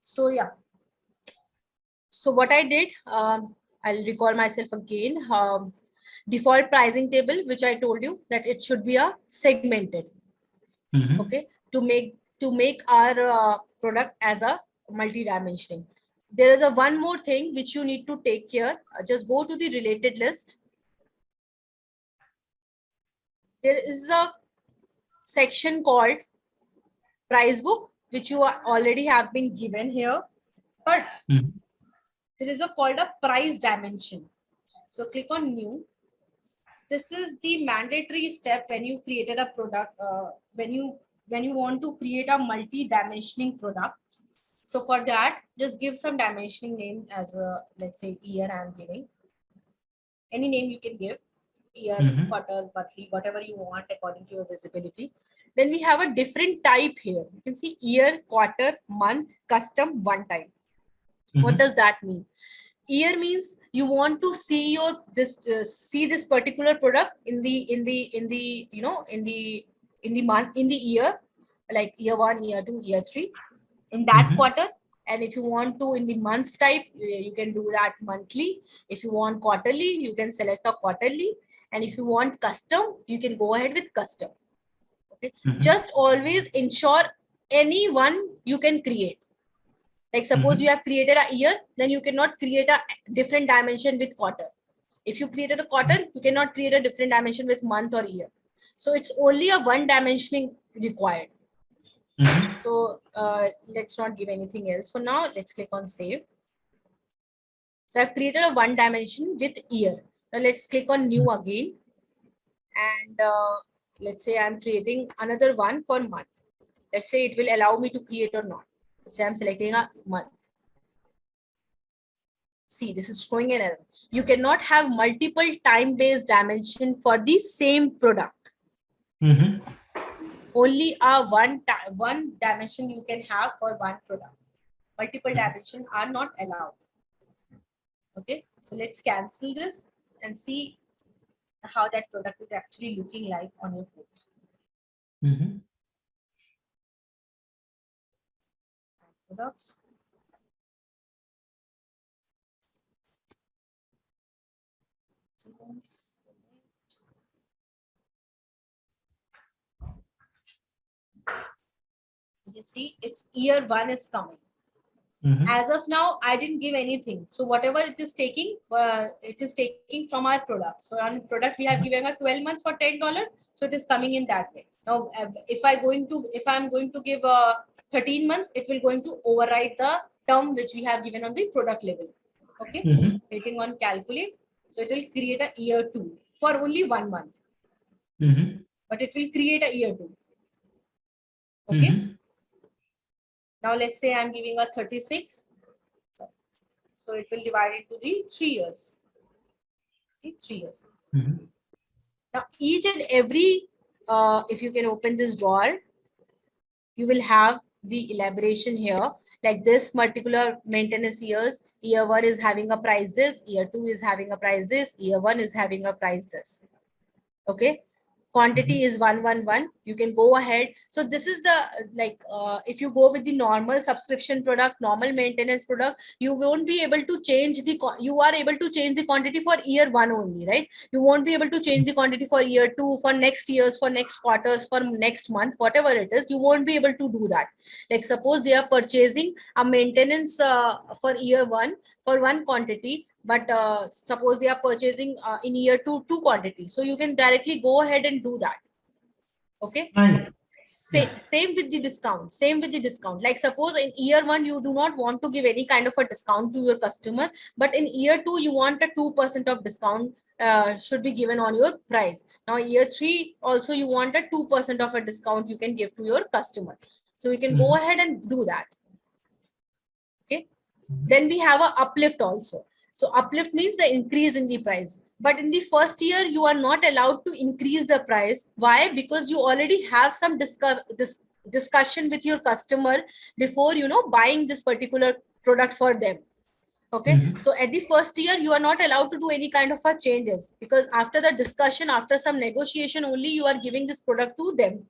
So yeah, So what I did, I'll recall myself again. Default pricing table, which I told you that it should be a segmented. Okay, to make our product as a multi-dimensioning. There is a one more thing which you need to take care. Just go to the related list. There is a section called price book, which you are already have been given here, but there is a called a price dimension. So click on new. This is the mandatory step when you created a product, when you want to create a multi-dimensioning product. So for that, just give some dimensioning name as a, let's say, year. I'm giving any name you can give, year, quarter, monthly, whatever you want according to your visibility. Then we have a different type here. You can see year, quarter, month, custom, one time. What does that mean? Year means you want to see your see this particular product in the month, in the year, like year 1, year 2, year 3, in that quarter. And if you want to in the months type, you can do that monthly. If you want quarterly, you can select a quarterly. And if you want custom, you can go ahead with custom. Okay, just always ensure any one you can create. Like suppose you have created a year, then you cannot create a different dimension with quarter. If you created a quarter, you cannot create a different dimension with month or year. So it's only a one dimensioning required. So let's not give anything else for now. Let's click on save. So I've created a one dimension with year. Now let's click on new again. And let's say I'm creating another one for month. Let's say it will allow me to create or not. Let's say I'm selecting a month. See, this is showing an error. You cannot have multiple time-based dimension for the same product. Only a one dimension you can have for one product. Multiple dimensions are not allowed. Okay, so let's cancel this and see how that product is actually looking like on your phone. Products. You can see it's year 1 is coming. As of now, I didn't give anything. So whatever it is taking from our product. So on product, we have given a 12 months for $10. So it is coming in that way. Now, if I'm going to give 13 months, it will going to override the term which we have given on the product level. Okay. Hitting on calculate. So it will create a year 2 for only 1 month. But it will create a year 2. Okay. Now let's say I'm giving a 36. So it will divide into the 3 years. The 3 years. Now each and every, if you can open this drawer, you will have the elaboration here. Like this particular maintenance years, year 1 is having a price this, year 2 is having a price this, year 1 is having a price this. Okay. Quantity is 111. You can go ahead. So this is the, like, if you go with the normal subscription product, normal maintenance product, you won't be able to change you are able to change the quantity for year 1 only, right? You won't be able to change the quantity for year 2, for next years, for next quarters, for next month, whatever it is, you won't be able to do that. Like suppose they are purchasing a maintenance for year 1 for one quantity, but suppose they are purchasing in year 2 quantity, so you can directly go ahead and do that. Okay. Nice. Same with the discount. Like suppose in year 1 you do not want to give any kind of a discount to your customer, but in year 2 you want a 2% of discount should be given on your price. Now year 3 also you want a 2% of a discount you can give to your customer, so you can go ahead and do that. Okay. Then we have a uplift also. So uplift means the increase in the price. But in the first year, you are not allowed to increase the price. Why? Because you already have some discussion with your customer before, buying this particular product for them. Okay. So at the first year, you are not allowed to do any kind of a changes, because after the discussion, after some negotiation only, you are giving this product to them.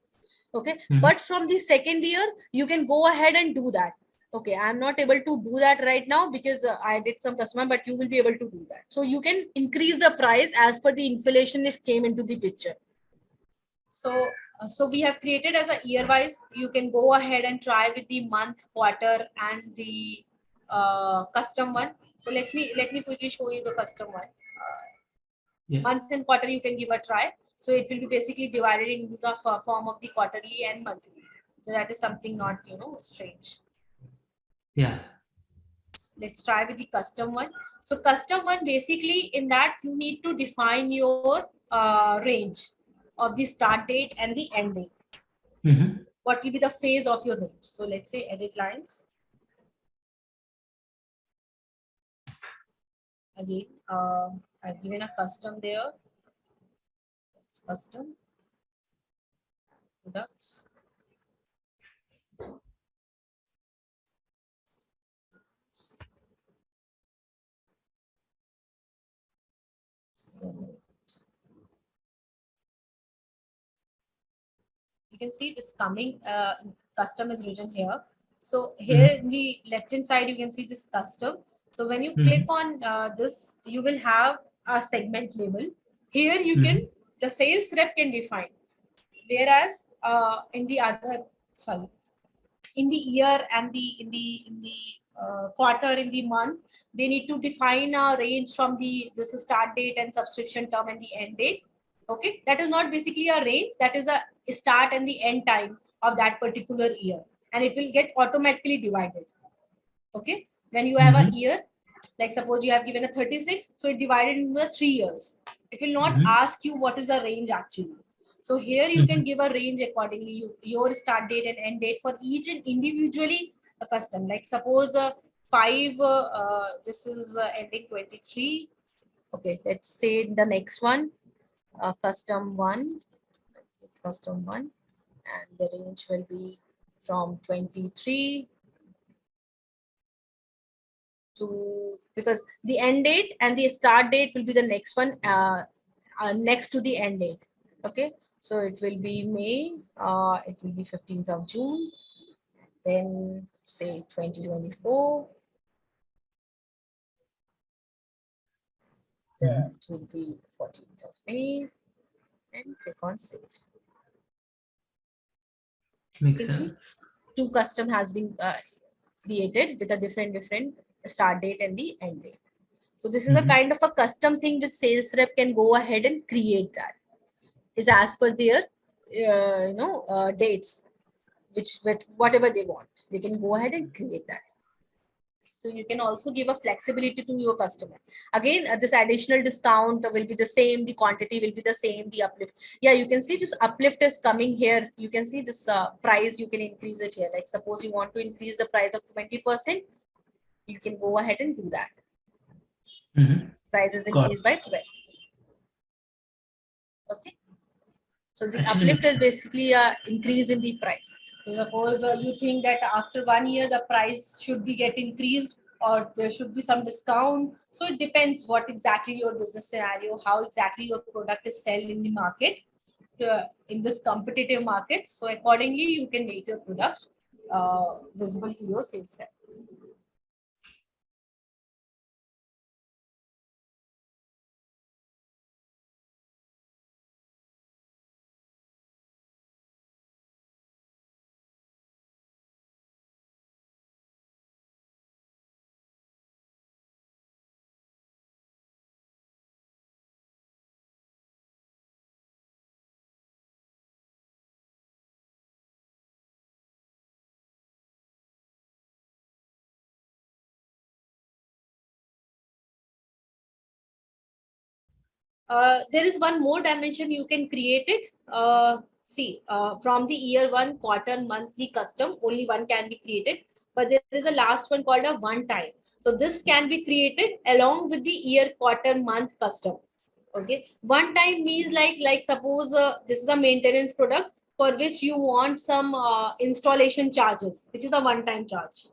Okay. But from the second year, you can go ahead and do that. Okay, I'm not able to do that right now because I did some customer, but you will be able to do that. So you can increase the price as per the inflation if came into the picture. So we have created as a year wise. You can go ahead and try with the month, quarter, and the custom one. So let me quickly show you the custom one. Yeah. Month and quarter you can give a try. So it will be basically divided into the form of the quarterly and monthly. So that is something not strange. Yeah. Let's try with the custom one. So custom one, basically in that you need to define your range of the start date and the end date. Mm-hmm. What will be the phase of your range? So let's say edit lines. Again, I've given a custom there. It's custom products. So you can see this coming custom is written here. So here in the left hand side you can see this custom. So when you click on this, you will have a segment label. Here you can, the sales rep can define, whereas in the other, sorry, in the year and in the quarter, in the month, they need to define a range from the this is start date and subscription term and the end date. Okay, that is not basically a range, that is a start and the end time of that particular year, and it will get automatically divided. Okay, when you have a year, like suppose you have given a 36, so it divided into the 3 years. It will not ask you what is the range actually. So here you can give a range accordingly, your start date and end date for each and individually a custom. Like suppose 5, this is ending 23. Okay, let's say the next one, custom one, and the range will be from 23 to, because the end date and the start date will be the next one, next to the end date. Okay, so it will be May, it will be 15th of June, then say 2024, it will be 14th of May, and click on save. Makes sense. Two custom has been created with a different start date and the end date. So this is a kind of a custom thing which sales rep can go ahead and create. That is as per their dates, which whatever they want, they can go ahead and create that. So you can also give a flexibility to your customer. Again, this additional discount will be the same, the quantity will be the same, the uplift. Yeah, you can see this uplift is coming here. You can see this price, you can increase it here. Like suppose you want to increase the price of 20%, you can go ahead and do that. Price is increased by 12. Okay. So the uplift is basically a increase in the price. So suppose you think that after 1 year the price should be get increased or there should be some discount. So it depends what exactly your business scenario, how exactly your product is sold in the market, in this competitive market. So accordingly you can make your product visible to your sales rep. There is one more dimension you can create it. From the year one, quarter, monthly, custom, only one can be created. But there is a last one called a one time. So this can be created along with the year, quarter, month, custom. Okay, one time means like suppose this is a maintenance product for which you want some installation charges, which is a one time charge.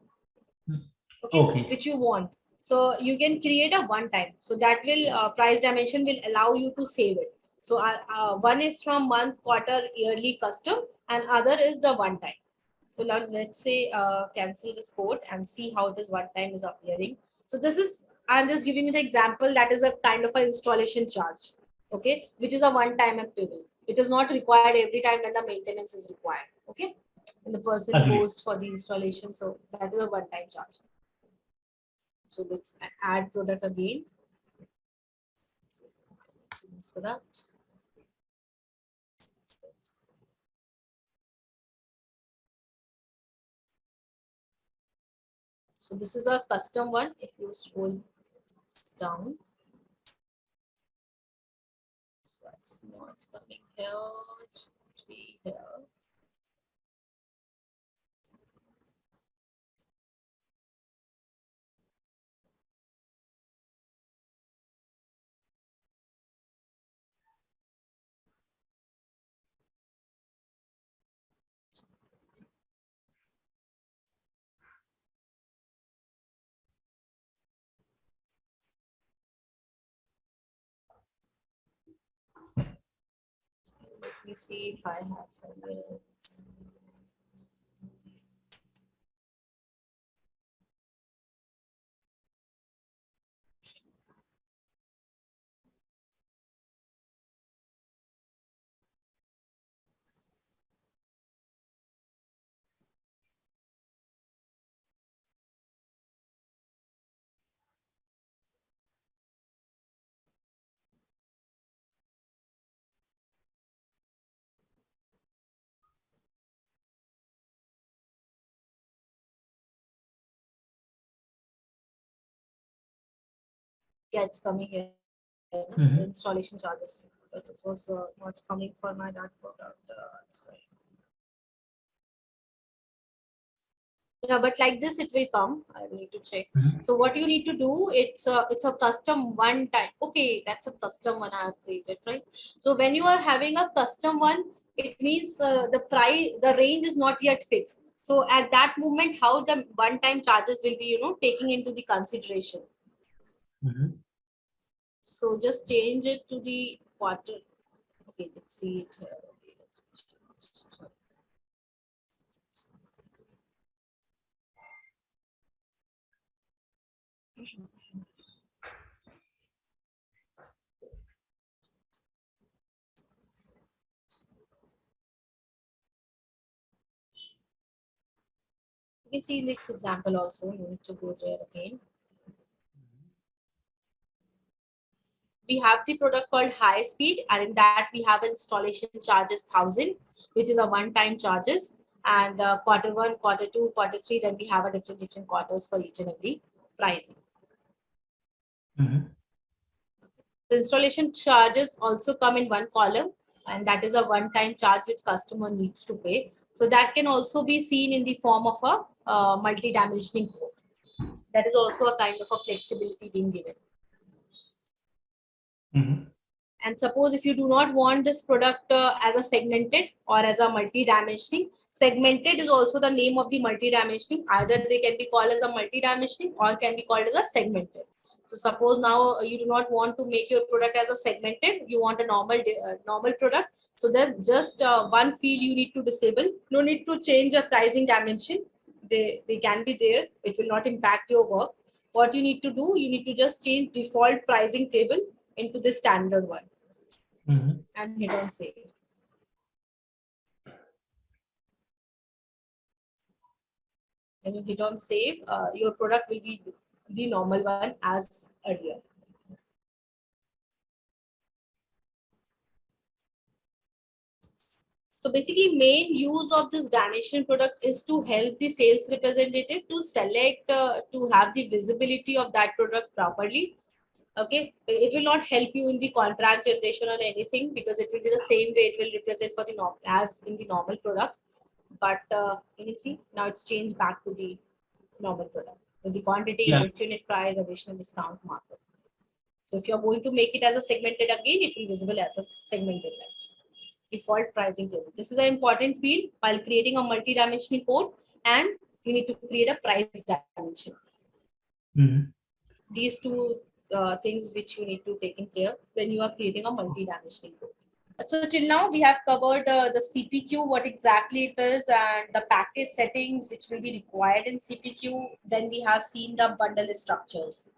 Okay, which you want. So you can create a one time. So that will price dimension will allow you to save it. So one is from month, quarter, yearly, custom, and other is the one time. So now let's say cancel this code and see how this one time is appearing. So this is, I'm just giving you the example that is a kind of an installation charge, okay, which is a one time payable. It is not required every time when the maintenance is required, okay, and the person Agree. goes for the installation. So that is a one time charge. So let's add product again. Choose product. So this is a custom one. If you scroll down, so it's not coming here, it should be here. Let me see if I have somewhere else. Yeah, it's coming here. Mhm. Installation charges, but it was not coming for my that product. That's why. Yeah, but like this it will come. I need to check. Mhm. So what you need to do, it's a custom one time. Okay, that's a custom one I have created, right? So when you are having a custom one, it means the price, the range is not yet fixed. So at that moment, how the one time charges will be, taking into the consideration. Mhm. So just change it to the quarter. Okay, let's see it here. Okay, sorry. You can see next example also. You need to go there again. We have the product called high speed, and in that we have installation charges 1,000, which is a one-time charges, and quarter one, quarter two, quarter three. Then we have a different quarters for each and every pricing. Mhm. The installation charges also come in one column, and that is a one-time charge which customer needs to pay. So that can also be seen in the form of a multi-dimensioning code. That is also a kind of a flexibility being given. Mhm. And suppose if you do not want this product as a segmented or as a multi-dimensioning, segmented is also the name of the multi-dimensioning. Either they can be called as a multi-dimensioning or can be called as a segmented. So suppose now you do not want to make your product as a segmented, you want a normal product. So then just one field you need to disable. No need to change the pricing dimension. They can be there. It will not impact your work. What you need to do, you need to just change default pricing table into the standard one Mhm. and hit on save. When you hit on save, your product will be the normal one as earlier. So basically main use of this dimension product is to help the sales representative to select, to have the visibility of that product properly. Okay, it will not help you in the contract generation or anything because it will be the same way it will represent for the as in the normal product. But you can see now it's changed back to the normal product with the quantity, Yeah. list unit price, additional discount markup. So if you're going to make it as a segmented again, it will be visible as a segmented line. Default pricing table. This is an important field while creating a multi-dimensional code, and you need to create a price dimension. Mhm. These two things which you need to take in care when you are creating a multi-dimensional code. So till now we have covered the CPQ, what exactly it is, and the package settings which will be required in CPQ. Then we have seen the bundle structures.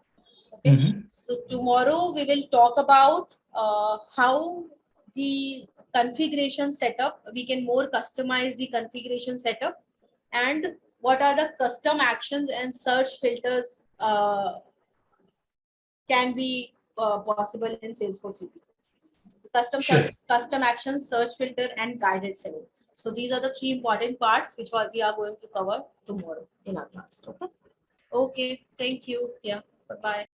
Okay. Mm-hmm. So tomorrow we will talk about how the configuration setup, we can more customize the configuration setup, and what are the custom actions and search filters can be possible in Salesforce CPQ. Custom Sure. custom action, search filter, and guided selling. So these are the three important parts which we are going to cover tomorrow in our class. Okay. Okay. Thank you. Yeah. Bye bye.